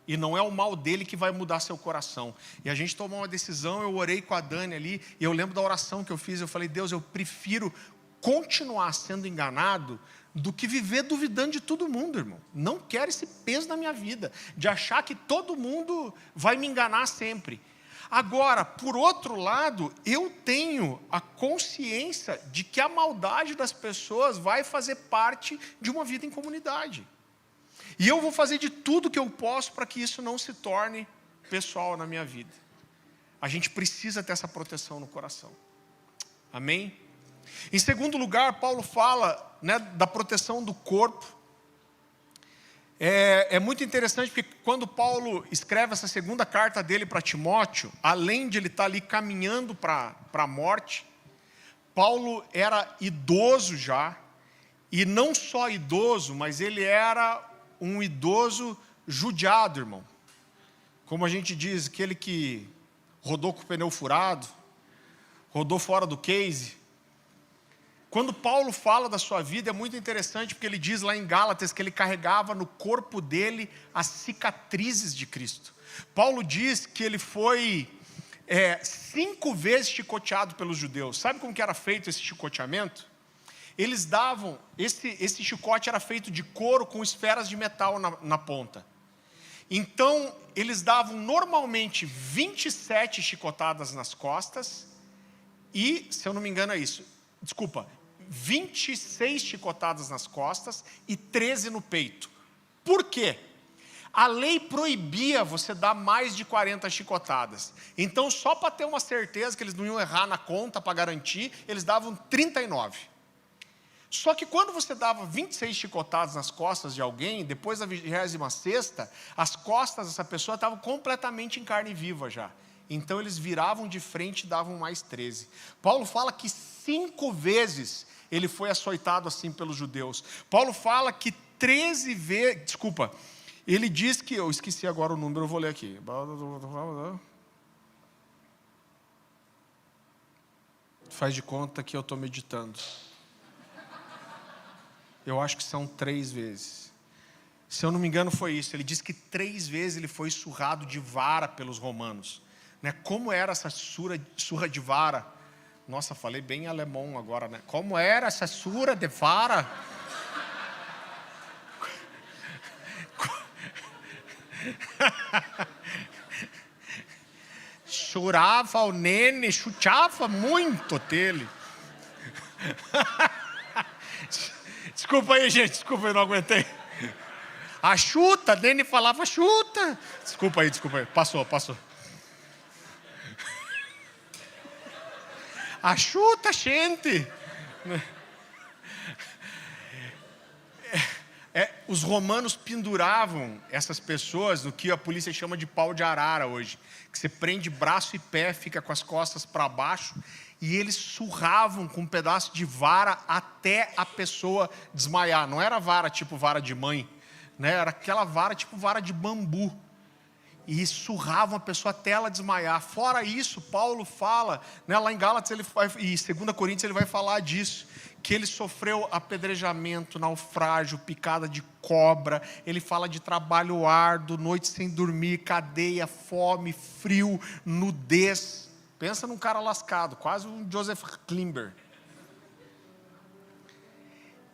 E não é o mal dele que vai mudar seu coração. E a gente tomou uma decisão, eu orei com a Dani ali, e eu lembro da oração que eu fiz, eu falei, Deus, eu prefiro continuar sendo enganado do que viver duvidando de todo mundo, irmão. Não quero esse peso na minha vida, de achar que todo mundo vai me enganar sempre. Agora, por outro lado, eu tenho a consciência de que a maldade das pessoas vai fazer parte de uma vida em comunidade. E eu vou fazer de tudo que eu posso para que isso não se torne pessoal na minha vida. A gente precisa ter essa proteção no coração. Amém? Em segundo lugar, Paulo fala, né, da proteção do corpo. É muito interessante porque quando Paulo escreve essa segunda carta dele para Timóteo, além de ele estar ali caminhando para a morte, Paulo era idoso já, e não só idoso, mas ele era um idoso judiado, irmão. Como a gente diz, aquele que rodou com o pneu furado, rodou fora do case. Quando Paulo fala da sua vida, é muito interessante, porque ele diz lá em Gálatas que ele carregava no corpo dele as cicatrizes de Cristo. Paulo diz que ele foi 5 vezes chicoteado pelos judeus. Sabe como que era feito esse chicoteamento? Eles davam, esse chicote era feito de couro com esferas de metal na ponta. Então, eles davam normalmente 27 chicotadas nas costas e, se eu não me engano é isso, 26 chicotadas nas costas e 13 no peito. Por quê? A lei proibia você dar mais de 40 chicotadas. Então, só para ter uma certeza que eles não iam errar na conta, para garantir, eles davam 39. Só que quando você dava 26 chicotadas nas costas de alguém, depois da 26ª, as costas dessa pessoa estavam completamente em carne viva já. Então eles viravam de frente e davam mais 13. Paulo fala que 5 vezes ele foi açoitado assim pelos judeus. Paulo fala que 13 vezes... ele diz que... eu esqueci agora o número, eu vou ler aqui. Faz de conta que eu estou meditando. Eu acho que são 3 vezes. Se eu não me engano foi isso. Ele diz que 3 vezes ele foi surrado de vara pelos romanos. Né? Como era essa surra de vara? Nossa, falei bem alemão agora, né? Como era essa surra de vara? Chorava o nene, chutava muito dele. Desculpa aí, gente, desculpa, eu não aguentei. A chuta, nene falava chuta. Desculpa aí, passou. A chuta, gente. Os romanos penduravam essas pessoas no que a polícia chama de pau de arara hoje. Que você prende braço e pé, fica com as costas para baixo. E eles surravam com um pedaço de vara até a pessoa desmaiar. Não era vara tipo vara de mãe, né? Era aquela vara tipo vara de bambu. E surravam a pessoa até ela desmaiar. Fora isso, Paulo fala, né, lá em Gálatas e 2 Coríntios ele vai falar disso, que ele sofreu apedrejamento, naufrágio, picada de cobra. Ele fala de trabalho árduo, noite sem dormir, cadeia, fome, frio, nudez. Pensa num cara lascado, quase um Joseph Klimber.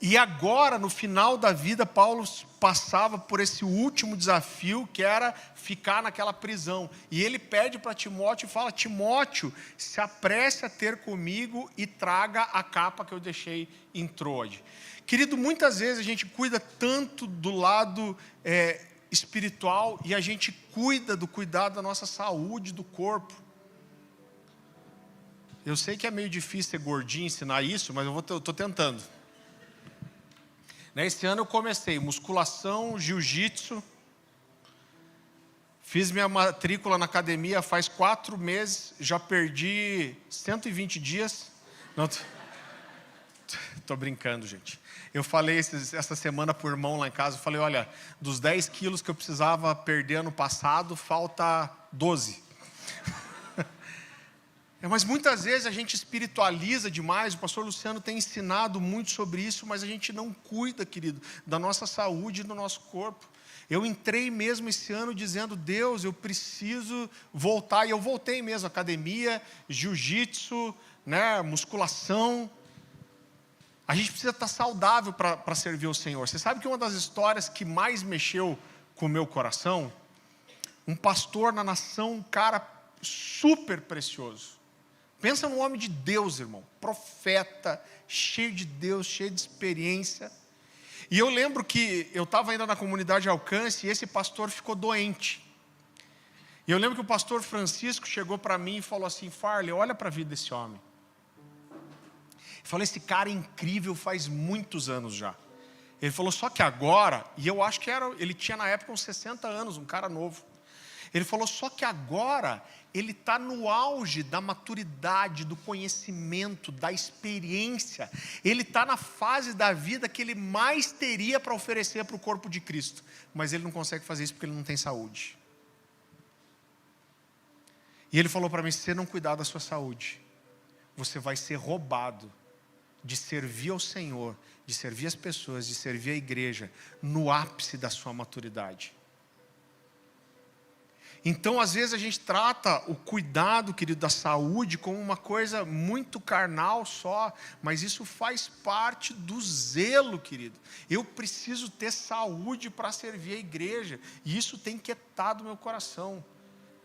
E agora, no final da vida, Paulo passava por esse último desafio, que era ficar naquela prisão. E ele pede para Timóteo e fala: Timóteo, se apresse a ter comigo e traga a capa que eu deixei em Troade. Querido, muitas vezes a gente cuida tanto do lado espiritual e a gente cuida do cuidado da nossa saúde, do corpo. Eu sei que é meio difícil ser gordinho ensinar isso, mas eu estou tentando. Esse ano eu comecei musculação, jiu-jitsu. Fiz minha matrícula na academia faz 4 meses. Já perdi 120 dias. Não, tô brincando, gente. Eu falei essa semana por irmão lá em casa. Eu falei, olha, dos 10 quilos que eu precisava perder ano passado, falta 12. Mas muitas vezes a gente espiritualiza demais. O pastor Luciano tem ensinado muito sobre isso, mas a gente não cuida, querido, da nossa saúde e do nosso corpo. Eu entrei mesmo esse ano dizendo: Deus, eu preciso voltar. E eu voltei mesmo, academia, jiu-jitsu, né, musculação. A gente precisa estar saudável para servir o Senhor. Você sabe que uma das histórias que mais mexeu com o meu coração, um pastor na nação, um cara super precioso. Pensa num homem de Deus, irmão, profeta, cheio de Deus, cheio de experiência. E eu lembro que eu estava ainda na comunidade Alcance e esse pastor ficou doente. E eu lembro que o pastor Francisco chegou para mim e falou assim: Farley, olha para a vida desse homem. Ele falou, esse cara é incrível faz muitos anos já. Ele falou, só que agora, e eu acho que ele tinha na época uns 60 anos, um cara novo. Ele falou, só que agora ele está no auge da maturidade, do conhecimento, da experiência. Ele está na fase da vida que ele mais teria para oferecer para o corpo de Cristo. Mas ele não consegue fazer isso porque ele não tem saúde. E ele falou para mim, se você não cuidar da sua saúde, você vai ser roubado de servir ao Senhor, de servir as pessoas, de servir a igreja, no ápice da sua maturidade. Então, às vezes a gente trata o cuidado, querido, da saúde como uma coisa muito carnal só, mas isso faz parte do zelo, querido. Eu preciso ter saúde para servir a igreja, e isso tem que estar do meu coração.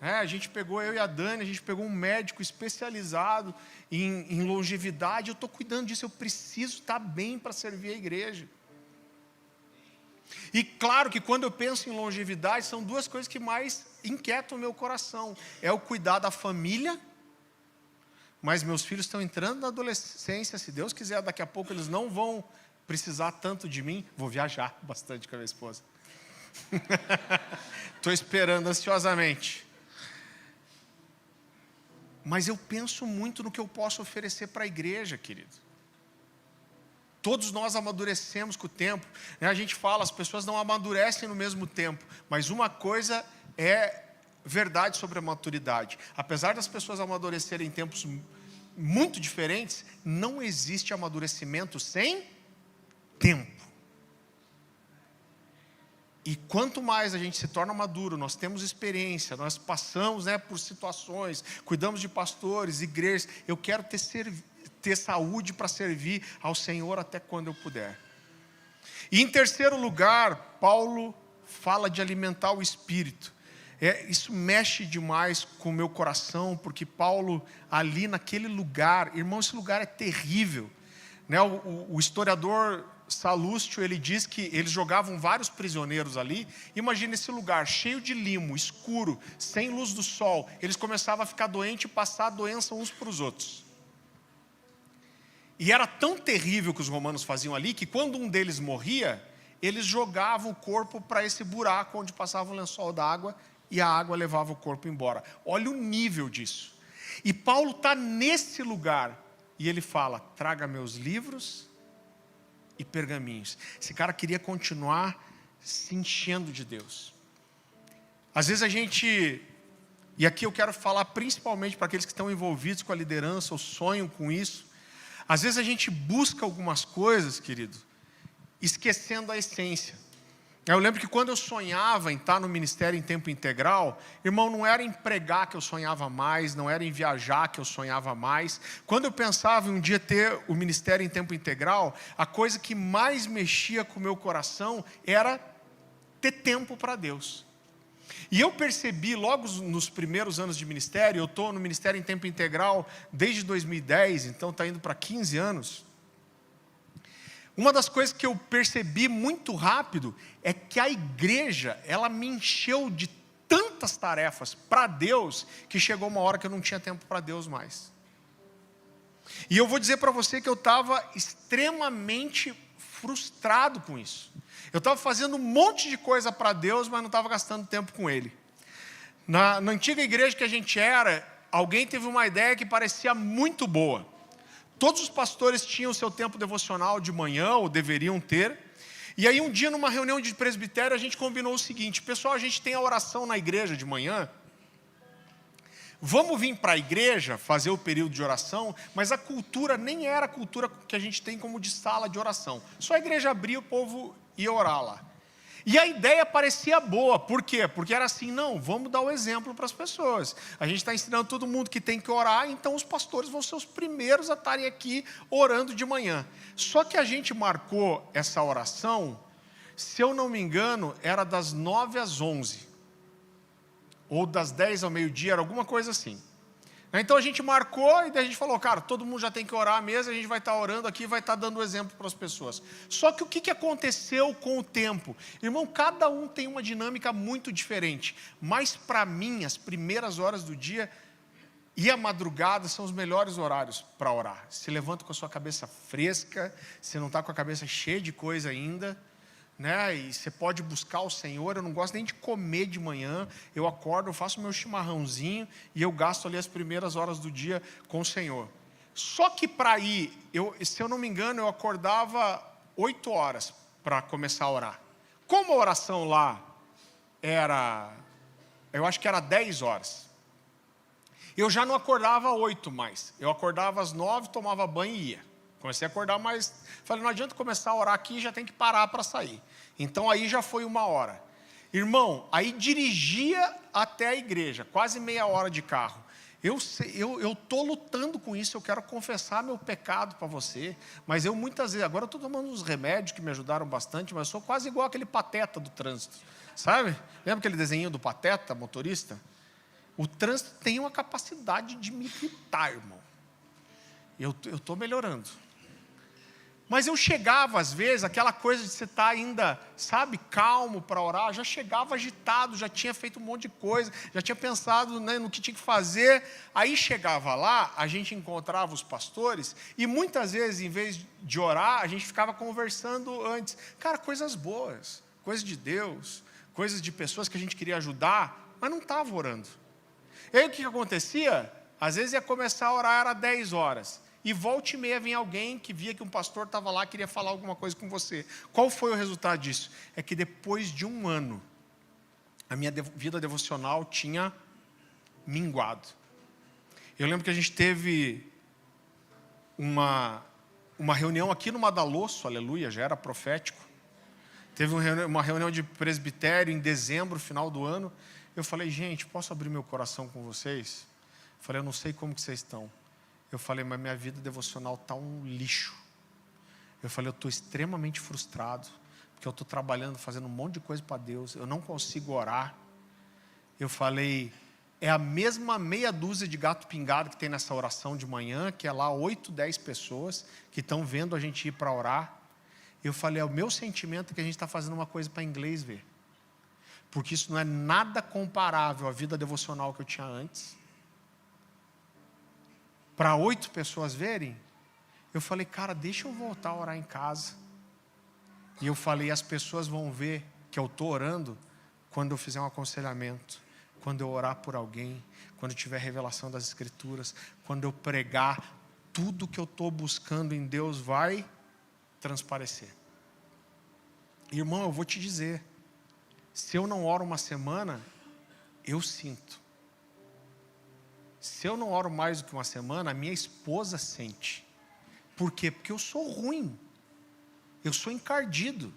A gente pegou, eu e a Dani, a gente pegou um médico especializado em longevidade, eu estou cuidando disso, eu preciso estar bem para servir a igreja. E claro que quando eu penso em longevidade, são duas coisas que mais inquietam o meu coração. É o cuidar da família, mas meus filhos estão entrando na adolescência, se Deus quiser, daqui a pouco eles não vão precisar tanto de mim. Vou viajar bastante com a minha esposa. Estou esperando ansiosamente. Mas eu penso muito no que eu posso oferecer para a igreja, querido. Todos nós amadurecemos com o tempo. A gente fala, as pessoas não amadurecem no mesmo tempo. Mas uma coisa é verdade sobre a maturidade. Apesar das pessoas amadurecerem em tempos muito diferentes, não existe amadurecimento sem tempo. E quanto mais a gente se torna maduro, nós temos experiência, nós passamos por situações, cuidamos de pastores, igrejas. Eu quero ter saúde para servir ao Senhor até quando eu puder. E em terceiro lugar, Paulo fala de alimentar o Espírito. Isso mexe demais com o meu coração, porque Paulo ali naquele lugar, irmão, esse lugar é terrível. O historiador Salústio, ele diz que eles jogavam vários prisioneiros ali. Imagina esse lugar cheio de limo, escuro, sem luz do sol. Eles começavam a ficar doentes e passar a doença uns para os outros. E era tão terrível que os romanos faziam ali, que quando um deles morria, eles jogavam o corpo para esse buraco onde passava o lençol d'água e a água levava o corpo embora. Olha o nível disso. E Paulo está nesse lugar e ele fala, traga meus livros e pergaminhos. Esse cara queria continuar se enchendo de Deus. Às vezes a gente, e aqui eu quero falar principalmente para aqueles que estão envolvidos com a liderança, ou sonham com isso. Às vezes a gente busca algumas coisas, querido, esquecendo a essência. Eu lembro que quando eu sonhava em estar no ministério em tempo integral, irmão, não era em pregar que eu sonhava mais, não era em viajar que eu sonhava mais. Quando eu pensava em um dia ter o ministério em tempo integral, a coisa que mais mexia com o meu coração era ter tempo para Deus. E eu percebi logo nos primeiros anos de ministério, eu estou no ministério em tempo integral desde 2010, então está indo para 15 anos. Uma das coisas que eu percebi muito rápido é que a igreja, ela me encheu de tantas tarefas para Deus, que chegou uma hora que eu não tinha tempo para Deus mais. E eu vou dizer para você que eu estava extremamente frustrado com isso. Eu estava fazendo um monte de coisa para Deus, mas não estava gastando tempo com Ele. Na antiga igreja que a gente era, alguém teve uma ideia que parecia muito boa. Todos os pastores tinham o seu tempo devocional de manhã, ou deveriam ter. E aí um dia, numa reunião de presbitério, a gente combinou o seguinte: pessoal, a gente tem a oração na igreja de manhã. Vamos vir para a igreja fazer o período de oração, mas a cultura nem era a cultura que a gente tem como de sala de oração. Só a igreja abria, o povo ia orar lá. E a ideia parecia boa, por quê? Porque era assim, não, vamos dar o exemplo para as pessoas. A gente está ensinando todo mundo que tem que orar, então os pastores vão ser os primeiros a estarem aqui orando de manhã. Só que a gente marcou essa oração, se eu não me engano, era das 9 às 11. Ou das 10 ao meio-dia, era alguma coisa assim. Então a gente marcou e daí a gente falou, cara, todo mundo já tem que orar mesmo, a gente vai estar orando aqui, vai estar dando exemplo para as pessoas. Só que o que aconteceu com o tempo? Irmão, cada um tem uma dinâmica muito diferente. Mas para mim, as primeiras horas do dia, E a madrugada são os melhores horários para orar. Se levanta com a sua cabeça fresca, você não está com a cabeça cheia de coisa ainda, né? E você pode buscar o Senhor. Eu não gosto nem de comer de manhã. Eu acordo, eu faço meu chimarrãozinho e eu gasto ali as primeiras horas do dia com o Senhor. Só que para ir, se eu não me engano, eu acordava 8 horas para começar a orar. Como a oração lá eu acho que era 10 horas. Eu já não acordava 8 mais. Eu acordava às 9, tomava banho e ia. Comecei a acordar, mas falei, não adianta começar a orar aqui, já tem que parar para sair. Então aí já foi 1 hora. Irmão, aí dirigia até a igreja, quase meia hora de carro. Eu estou lutando com isso, eu quero confessar meu pecado para você. Mas eu muitas vezes, agora eu estou tomando uns remédios que me ajudaram bastante, mas eu sou quase igual aquele pateta do trânsito. Sabe? Lembra aquele desenho do pateta, motorista? O trânsito tem uma capacidade de me irritar, irmão. Eu estou melhorando. Mas eu chegava, às vezes, aquela coisa de você estar ainda, sabe, calmo para orar, já chegava agitado, já tinha feito um monte de coisa, já tinha pensado, né, no que tinha que fazer. Aí chegava lá, a gente encontrava os pastores, e muitas vezes, em vez de orar, a gente ficava conversando antes. Cara, coisas boas, coisas de Deus, coisas de pessoas que a gente queria ajudar, mas não estava orando. E aí o que acontecia? Às vezes ia começar a orar, era 10 horas. E volta e meia vem alguém que via que um pastor estava lá, queria falar alguma coisa com você. Qual foi o resultado disso? É que depois de 1 ano, a minha vida devocional tinha minguado. Eu lembro que a gente teve uma reunião aqui no Madalosso, aleluia, já era profético. Teve uma reunião de presbitério em dezembro, final do ano. Eu falei, gente, posso abrir meu coração com vocês? Eu falei, eu não sei como que vocês estão. Eu falei, mas minha vida devocional está um lixo. Eu falei, eu estou extremamente frustrado, porque eu estou trabalhando, fazendo um monte de coisa para Deus, eu não consigo orar. Eu falei, é a mesma meia dúzia de gato pingado que tem nessa oração de manhã, que é lá 8, 10 pessoas que estão vendo a gente ir para orar. Eu falei, é o meu sentimento que a gente está fazendo uma coisa para inglês ver. Porque isso não é nada comparável à vida devocional que eu tinha antes. Para 8 pessoas verem, eu falei, cara, deixa eu voltar a orar em casa. E eu falei, as pessoas vão ver que eu estou orando quando eu fizer um aconselhamento, quando eu orar por alguém, quando eu tiver revelação das Escrituras, quando eu pregar, tudo que eu estou buscando em Deus vai transparecer. Irmão, eu vou te dizer, se eu não oro uma semana, eu sinto. Se eu não oro mais do que uma semana, a minha esposa sente. Por quê? Porque eu sou ruim. Eu sou encardido.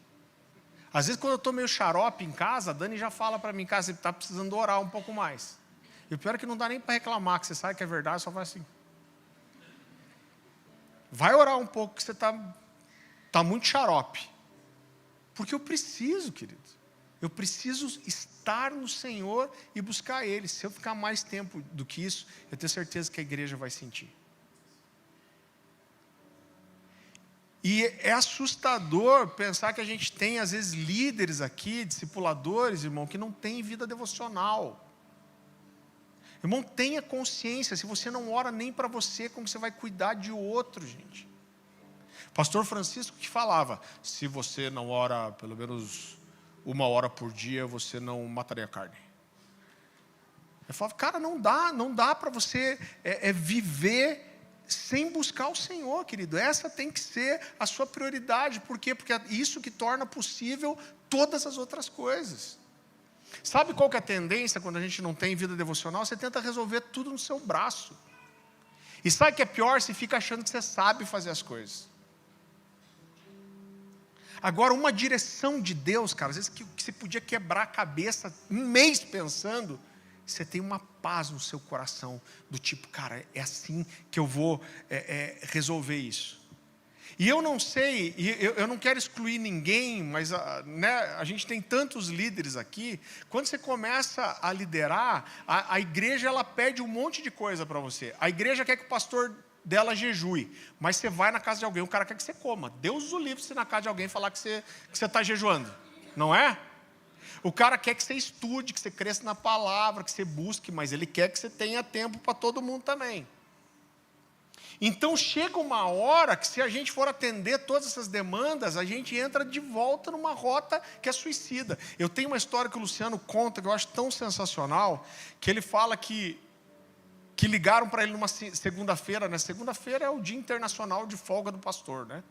Às vezes, quando eu estou meio xarope em casa, a Dani já fala para mim, cara, você está precisando orar um pouco mais. E o pior é que não dá nem para reclamar, que você sabe que é verdade, só vai assim. Vai orar um pouco, que você está muito xarope. Porque eu preciso, querido. Eu preciso estar no Senhor e buscar Ele. Se eu ficar mais tempo do que isso, eu tenho certeza que a igreja vai sentir. E é assustador pensar que a gente tem, às vezes, líderes aqui, discipuladores, irmão, que não têm vida devocional. Irmão, tenha consciência, se você não ora nem para você, como você vai cuidar de outro, gente? Pastor Francisco que falava, se você não ora pelo menos 1 hora por dia, você não mataria carne. Eu falava, cara, não dá para você viver sem buscar o Senhor, querido. Essa tem que ser a sua prioridade. Por quê? Porque é isso que torna possível todas as outras coisas. Sabe qual que é a tendência quando a gente não tem vida devocional? Você tenta resolver tudo no seu braço. E sabe o que é pior? Você fica achando que você sabe fazer as coisas. Agora, uma direção de Deus, cara, às vezes que você podia quebrar a cabeça 1 mês pensando, você tem uma paz no seu coração, do tipo, cara, é assim que eu vou resolver isso. E eu não sei, eu não quero excluir ninguém, mas a gente tem tantos líderes aqui, quando você começa a liderar, a igreja ela pede um monte de coisa para você. A igreja quer que o pastor dela jejue, mas você vai na casa de alguém, o cara quer que você coma. Deus o livre se na casa de alguém falar que você está jejuando, não é? O cara quer que você estude, que você cresça na palavra, que você busque, mas ele quer que você tenha tempo para todo mundo também. Então chega uma hora que, se a gente for atender todas essas demandas, a gente entra de volta numa rota que é suicida. Eu tenho uma história que o Luciano conta, que eu acho tão sensacional, que ele fala que ligaram para ele numa segunda-feira, né? Segunda-feira é o Dia Internacional de Folga do Pastor, né?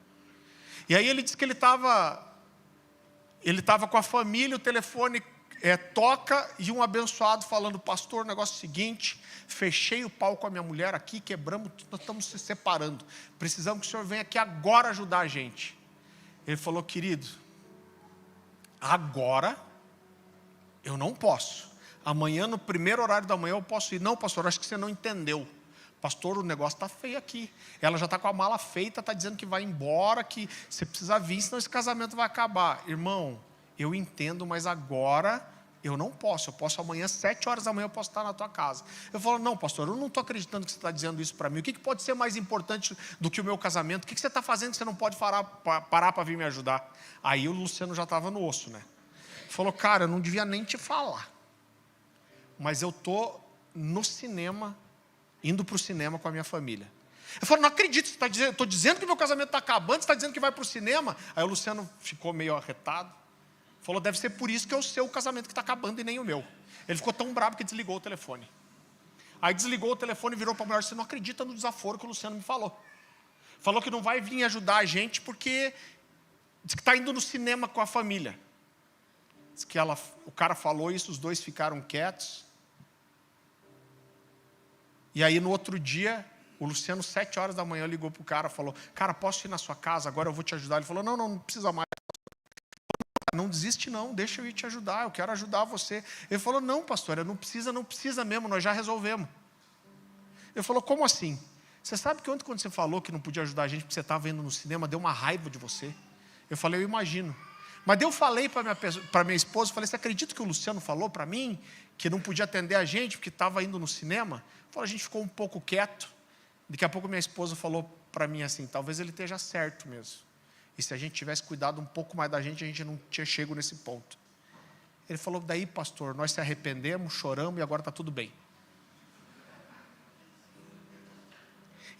E aí ele disse que ele estava com a família, o telefone toca, e um abençoado falando: pastor, o negócio é o seguinte, fechei o pau com a minha mulher aqui, quebramos tudo, nós estamos se separando, precisamos que o senhor venha aqui agora ajudar a gente. Ele falou: querido, agora eu não posso, amanhã no primeiro horário da manhã eu posso ir. Não, pastor, acho que você não entendeu. Pastor, o negócio está feio aqui, ela já está com a mala feita, está dizendo que vai embora, que você precisa vir, senão esse casamento vai acabar. Irmão, eu entendo, mas agora eu não posso. Eu posso amanhã, 7 horas da manhã, eu posso estar na tua casa. Eu falo: não, pastor, eu não estou acreditando que você está dizendo isso para mim. O que pode ser mais importante do que o meu casamento? O que você está fazendo que você não pode parar para vir me ajudar? Aí o Luciano já estava no osso, né? Falou: cara, eu não devia nem te falar, mas eu estou no cinema, indo para o cinema com a minha família. Eu falo: não acredito, você está dizendo, eu estou dizendo que meu casamento está acabando, você está dizendo que vai para o cinema? Aí o Luciano ficou meio arretado. Falou: deve ser por isso que é o seu casamento que está acabando e nem o meu. Ele ficou tão bravo que desligou o telefone. Aí desligou o telefone e virou para a mulher: você não acredita no desaforo que o Luciano me falou. Falou que não vai vir ajudar a gente porque diz que está indo no cinema com a família. Diz que o cara falou isso, os dois ficaram quietos. E aí no outro dia, o Luciano, 7 horas da manhã, ligou para o cara, falou: cara, posso ir na sua casa, agora eu vou te ajudar. Ele falou: não precisa mais. Não desiste não, deixa eu ir te ajudar, eu quero ajudar você. Ele falou: não, pastor, não precisa mesmo, nós já resolvemos. Ele falou: como assim? Você sabe que ontem, quando você falou que não podia ajudar a gente porque você estava indo no cinema, deu uma raiva de você? Eu falei: eu imagino. Mas eu falei para minha esposa, falei: você acredita que o Luciano falou para mim que não podia atender a gente porque estava indo no cinema? A gente ficou um pouco quieto. Daqui a pouco minha esposa falou para mim assim: talvez ele esteja certo mesmo. E se a gente tivesse cuidado um pouco mais da gente, a gente não tinha chegado nesse ponto. Ele falou: daí, pastor, nós se arrependemos, choramos e agora está tudo bem.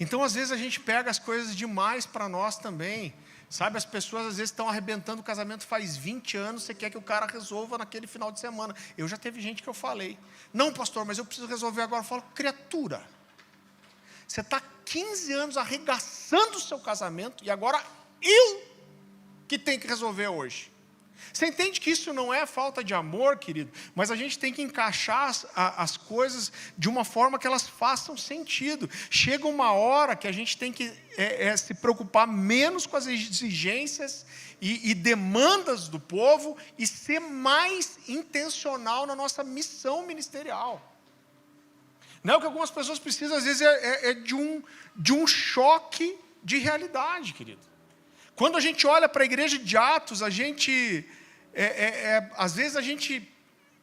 Então, às vezes, a gente pega as coisas demais para nós também. Sabe, as pessoas às vezes estão arrebentando o casamento faz 20 anos, você quer que o cara resolva naquele final de semana. Eu já teve gente que eu falei: não, pastor, mas eu preciso resolver agora. Eu falo: criatura, você está 15 anos arregaçando o seu casamento e agora eu que tenho que resolver hoje. Você entende que isso não é falta de amor, querido? Mas a gente tem que encaixar as coisas de uma forma que elas façam sentido. Chega uma hora que a gente tem que se preocupar menos com as exigências e demandas do povo e ser mais intencional na nossa missão ministerial. Não, o que algumas pessoas precisam, às vezes, de um choque de realidade, querido. Quando a gente olha para a igreja de Atos, às vezes a gente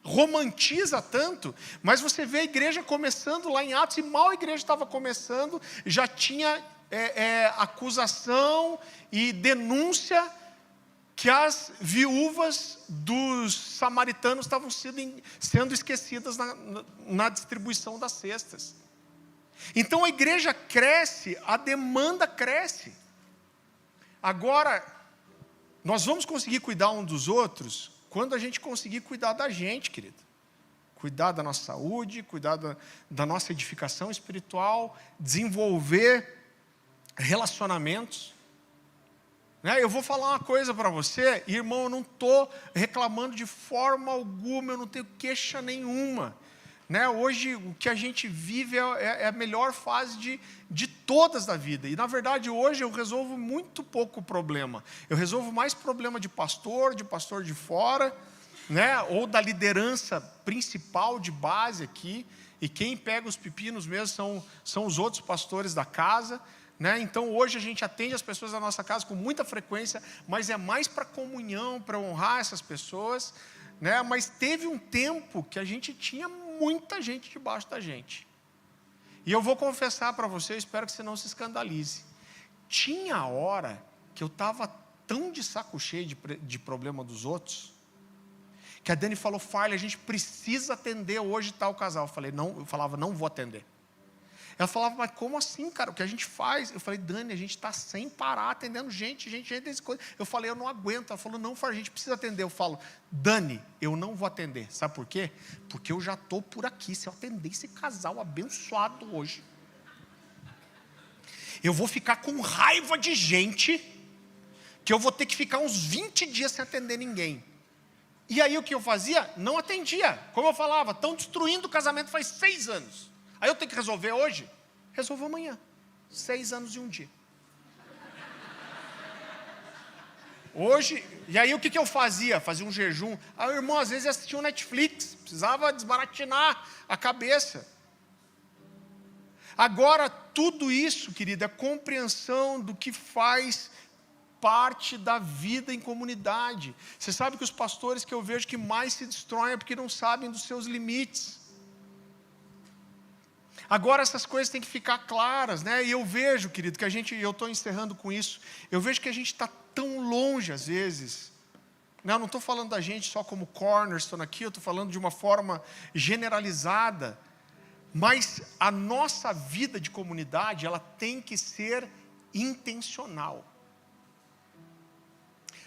romantiza tanto, mas você vê a igreja começando lá em Atos, e mal a igreja estava começando, já tinha acusação e denúncia que as viúvas dos samaritanos estavam sendo esquecidas na distribuição das cestas. Então a igreja cresce, a demanda cresce. Agora, nós vamos conseguir cuidar um dos outros quando a gente conseguir cuidar da gente, querido. Cuidar da nossa saúde, cuidar da nossa edificação espiritual, desenvolver relacionamentos. Eu vou falar uma coisa para você, irmão, eu não estou reclamando de forma alguma, eu não tenho queixa nenhuma. Hoje, o que a gente vive é a melhor fase de todas da vida. E, na verdade, hoje eu resolvo muito pouco problema. Eu resolvo mais problema de pastor de fora, ou da liderança principal de base aqui. E quem pega os pepinos mesmo são os outros pastores da casa. Então, hoje a gente atende as pessoas da nossa casa com muita frequência, mas é mais para comunhão, para honrar essas pessoas. Mas teve um tempo que a gente tinha muita gente debaixo da gente. E eu vou confessar para você, eu espero que você não se escandalize. Tinha hora que eu estava tão de saco cheio de problema dos outros, Que a Dani falou, Farley, a gente precisa atender hoje tal casal. Eu falava, não vou atender. Ela falava, mas como assim, cara? O que a gente faz? Eu falei, Dani, a gente está sem parar atendendo gente, desse coisa. Eu falei, eu não aguento. Ela falou, não, Farley, a gente precisa atender. Eu falo, Dani, eu não vou atender. Sabe por quê? Porque eu já estou por aqui. Se eu atender esse casal abençoado hoje, eu vou ficar com raiva de gente, que eu vou ter que ficar uns 20 dias sem atender ninguém. E aí o que eu fazia? Não atendia. Como eu falava, estão destruindo o casamento faz 6 anos. Aí eu tenho que resolver hoje? Resolvo amanhã. 6 anos e 1 dia. Hoje, e aí o que eu fazia? Fazia um jejum. Aí o irmão às vezes assistia um Netflix. Precisava desbaratinar a cabeça. Agora, tudo isso, querida, é compreensão do que faz parte da vida em comunidade. Você sabe que os pastores que eu vejo que mais se destroem é porque não sabem dos seus limites. Agora essas coisas têm que ficar claras, né? E eu vejo, querido, que eu estou encerrando com isso, eu vejo que a gente está tão longe às vezes. Não estou falando da gente só como cornerstone aqui, eu estou falando de uma forma generalizada. Mas a nossa vida de comunidade, ela tem que ser intencional.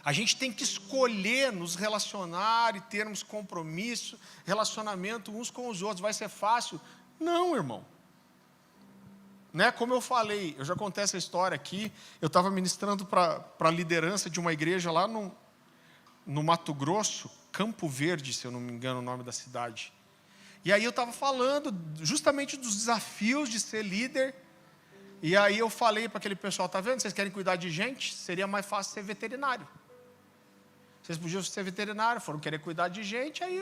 A gente tem que escolher nos relacionar e termos compromisso, relacionamento uns com os outros. Vai ser fácil? Não, irmão. Né? Como eu falei, eu já contei essa história aqui, eu estava ministrando para a liderança de uma igreja lá no Mato Grosso, Campo Verde, se eu não me engano o nome da cidade. E aí eu estava falando justamente dos desafios de ser líder. E aí eu falei para aquele pessoal, tá vendo? Vocês querem cuidar de gente? Seria mais fácil ser veterinário. Vocês podiam ser veterinário, foram querer cuidar de gente, aí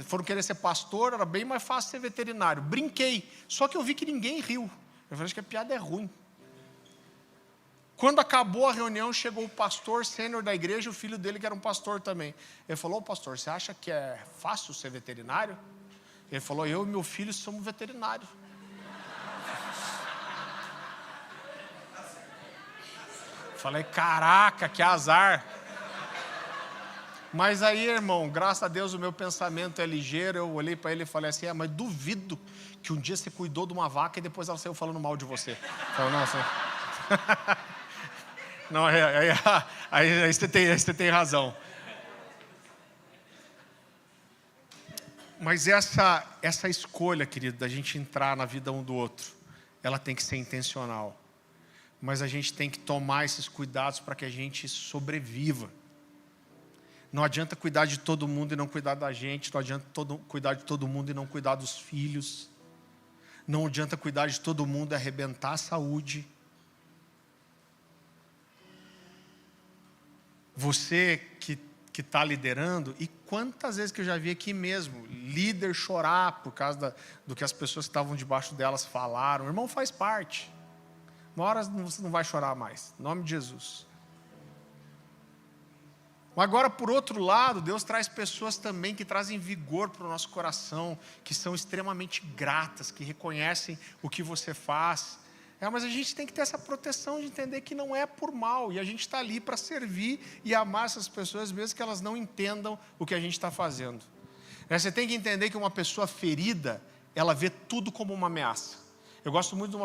foram querer ser pastor, era bem mais fácil ser veterinário. Brinquei, só que eu vi que ninguém riu. Eu falei, acho que a piada é ruim. Quando acabou a reunião, chegou o pastor sênior da igreja, o filho dele que era um pastor também. Ele falou, pastor, você acha que é fácil ser veterinário? Ele falou, eu e meu filho somos veterinários. Falei, caraca, que azar. Mas aí, irmão, graças a Deus o meu pensamento é ligeiro. Eu olhei para ele e falei assim, mas duvido que um dia você cuidou de uma vaca e depois ela saiu falando mal de você. Falei, nossa. Não, aí você tem razão. Mas essa escolha, querido, da gente entrar na vida um do outro, ela tem que ser intencional. Mas a gente tem que tomar esses cuidados para que a gente sobreviva. Não adianta cuidar de todo mundo e não cuidar da gente. Não adianta cuidar de todo mundo e não cuidar dos filhos. Não adianta cuidar de todo mundo e arrebentar a saúde. Você que está liderando, e quantas vezes que eu já vi aqui mesmo, líder chorar por causa do que as pessoas que estavam debaixo delas falaram. O irmão faz parte. Uma hora você não vai chorar mais. Em nome de Jesus. Agora, por outro lado, Deus traz pessoas também que trazem vigor para o nosso coração, que são extremamente gratas, que reconhecem o que você faz. Mas a gente tem que ter essa proteção de entender que não é por mal, e a gente está ali para servir e amar essas pessoas, mesmo que elas não entendam o que a gente está fazendo. Você tem que entender que uma pessoa ferida, ela vê tudo como uma ameaça. Eu gosto muito de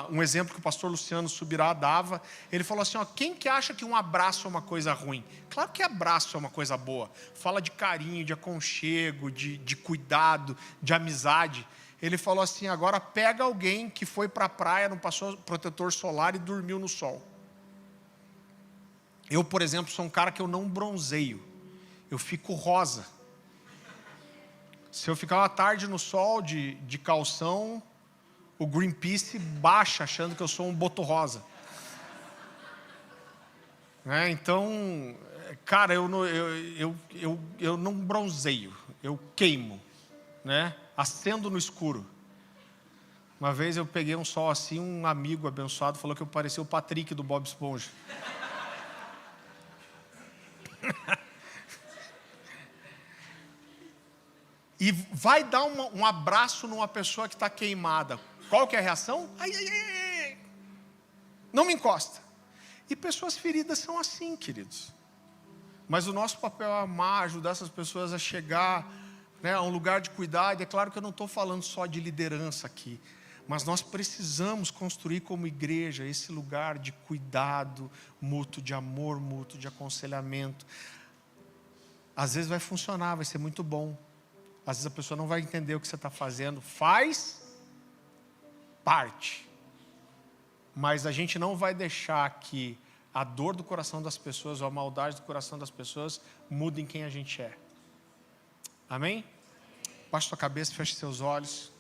um exemplo que o pastor Luciano Subirá dava. Ele falou assim, quem que acha que um abraço é uma coisa ruim? Claro que abraço é uma coisa boa. Fala de carinho, de aconchego, de cuidado, de amizade. Ele falou assim, agora pega alguém que foi para a praia, não passou protetor solar e dormiu no sol. Eu, por exemplo, sou um cara que eu não bronzeio. Eu fico rosa. Se eu ficar uma tarde no sol de calção, o Greenpeace baixa achando que eu sou um boto rosa. Então, cara, eu não bronzeio, eu queimo, acendo no escuro. Uma vez eu peguei um sol assim, um amigo abençoado falou que eu parecia o Patrick do Bob Esponja. E vai dar um abraço numa pessoa que está queimada. Qual que é a reação? Ai, ai, ai. Não me encosta. E pessoas feridas são assim, queridos. Mas o nosso papel é amar, ajudar essas pessoas a chegar, né, a um lugar de cuidado. É claro que eu não estou falando só de liderança aqui, mas nós precisamos construir como igreja esse lugar de cuidado mútuo, de amor mútuo, de aconselhamento. Às vezes vai funcionar, vai ser muito bom. Às vezes a pessoa não vai entender o que você está fazendo. Faz parte. Mas a gente não vai deixar que a dor do coração das pessoas ou a maldade do coração das pessoas mudem quem a gente é. Amém? Baixe sua cabeça, feche seus olhos.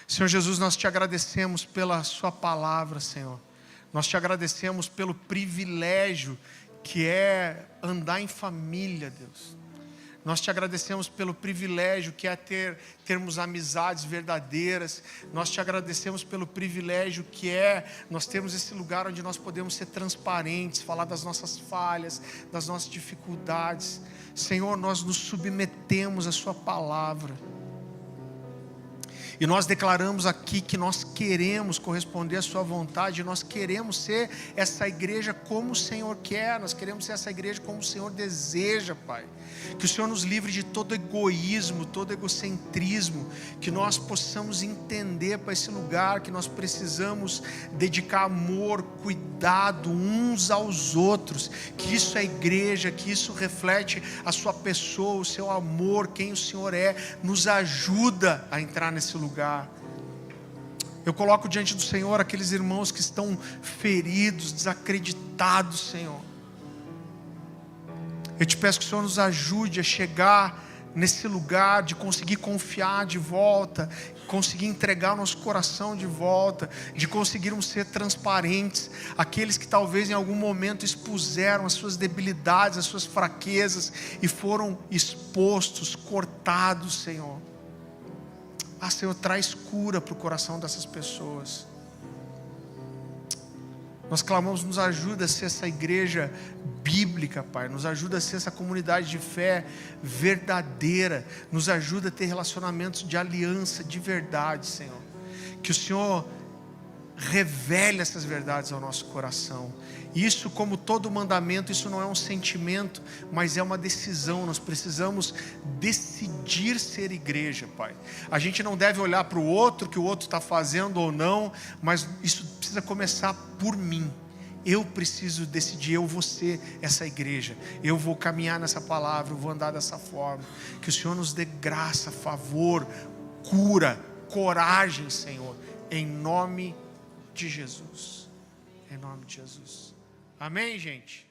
Senhor Jesus, nós te agradecemos pela sua palavra, Senhor. Nós te agradecemos pelo privilégio que é andar em família, Deus. Nós te agradecemos pelo privilégio que é termos amizades verdadeiras. Nós te agradecemos pelo privilégio que é nós termos esse lugar onde nós podemos ser transparentes, falar das nossas falhas, das nossas dificuldades. Senhor, nós nos submetemos à sua palavra. E nós declaramos aqui que nós queremos corresponder à sua vontade, nós queremos ser essa igreja como o Senhor quer, nós queremos ser essa igreja como o Senhor deseja, Pai. Que o Senhor nos livre de todo egoísmo, todo egocentrismo, que nós possamos entender para esse lugar que nós precisamos dedicar amor, cuidado uns aos outros, que isso é igreja, que isso reflete a sua pessoa, o seu amor, quem o Senhor é, nos ajuda a entrar nesse lugar. Eu coloco diante do Senhor aqueles irmãos que estão feridos, desacreditados, Senhor. Eu te peço que o Senhor nos ajude a chegar nesse lugar de conseguir confiar de volta, conseguir entregar o nosso coração de volta, de conseguirmos ser transparentes. Aqueles que talvez em algum momento expuseram as suas debilidades, as suas fraquezas e foram expostos, cortados, Senhor. Senhor, traz cura para o coração dessas pessoas. Nós clamamos, nos ajuda a ser essa igreja bíblica, Pai. Nos ajuda a ser essa comunidade de fé verdadeira. Nos ajuda a ter relacionamentos de aliança de verdade, Senhor. Que o Senhor revele essas verdades ao nosso coração. Isso, como todo mandamento, isso não é um sentimento, mas é uma decisão. Nós precisamos decidir ser igreja, Pai. A gente não deve olhar para o outro, que o outro está fazendo ou não, mas isso precisa começar por mim. Eu preciso decidir, eu vou ser essa igreja, eu vou caminhar nessa palavra, eu vou andar dessa forma. Que o Senhor nos dê graça, favor, cura, coragem, Senhor, em nome de Jesus. Em nome de Jesus. Amém, gente?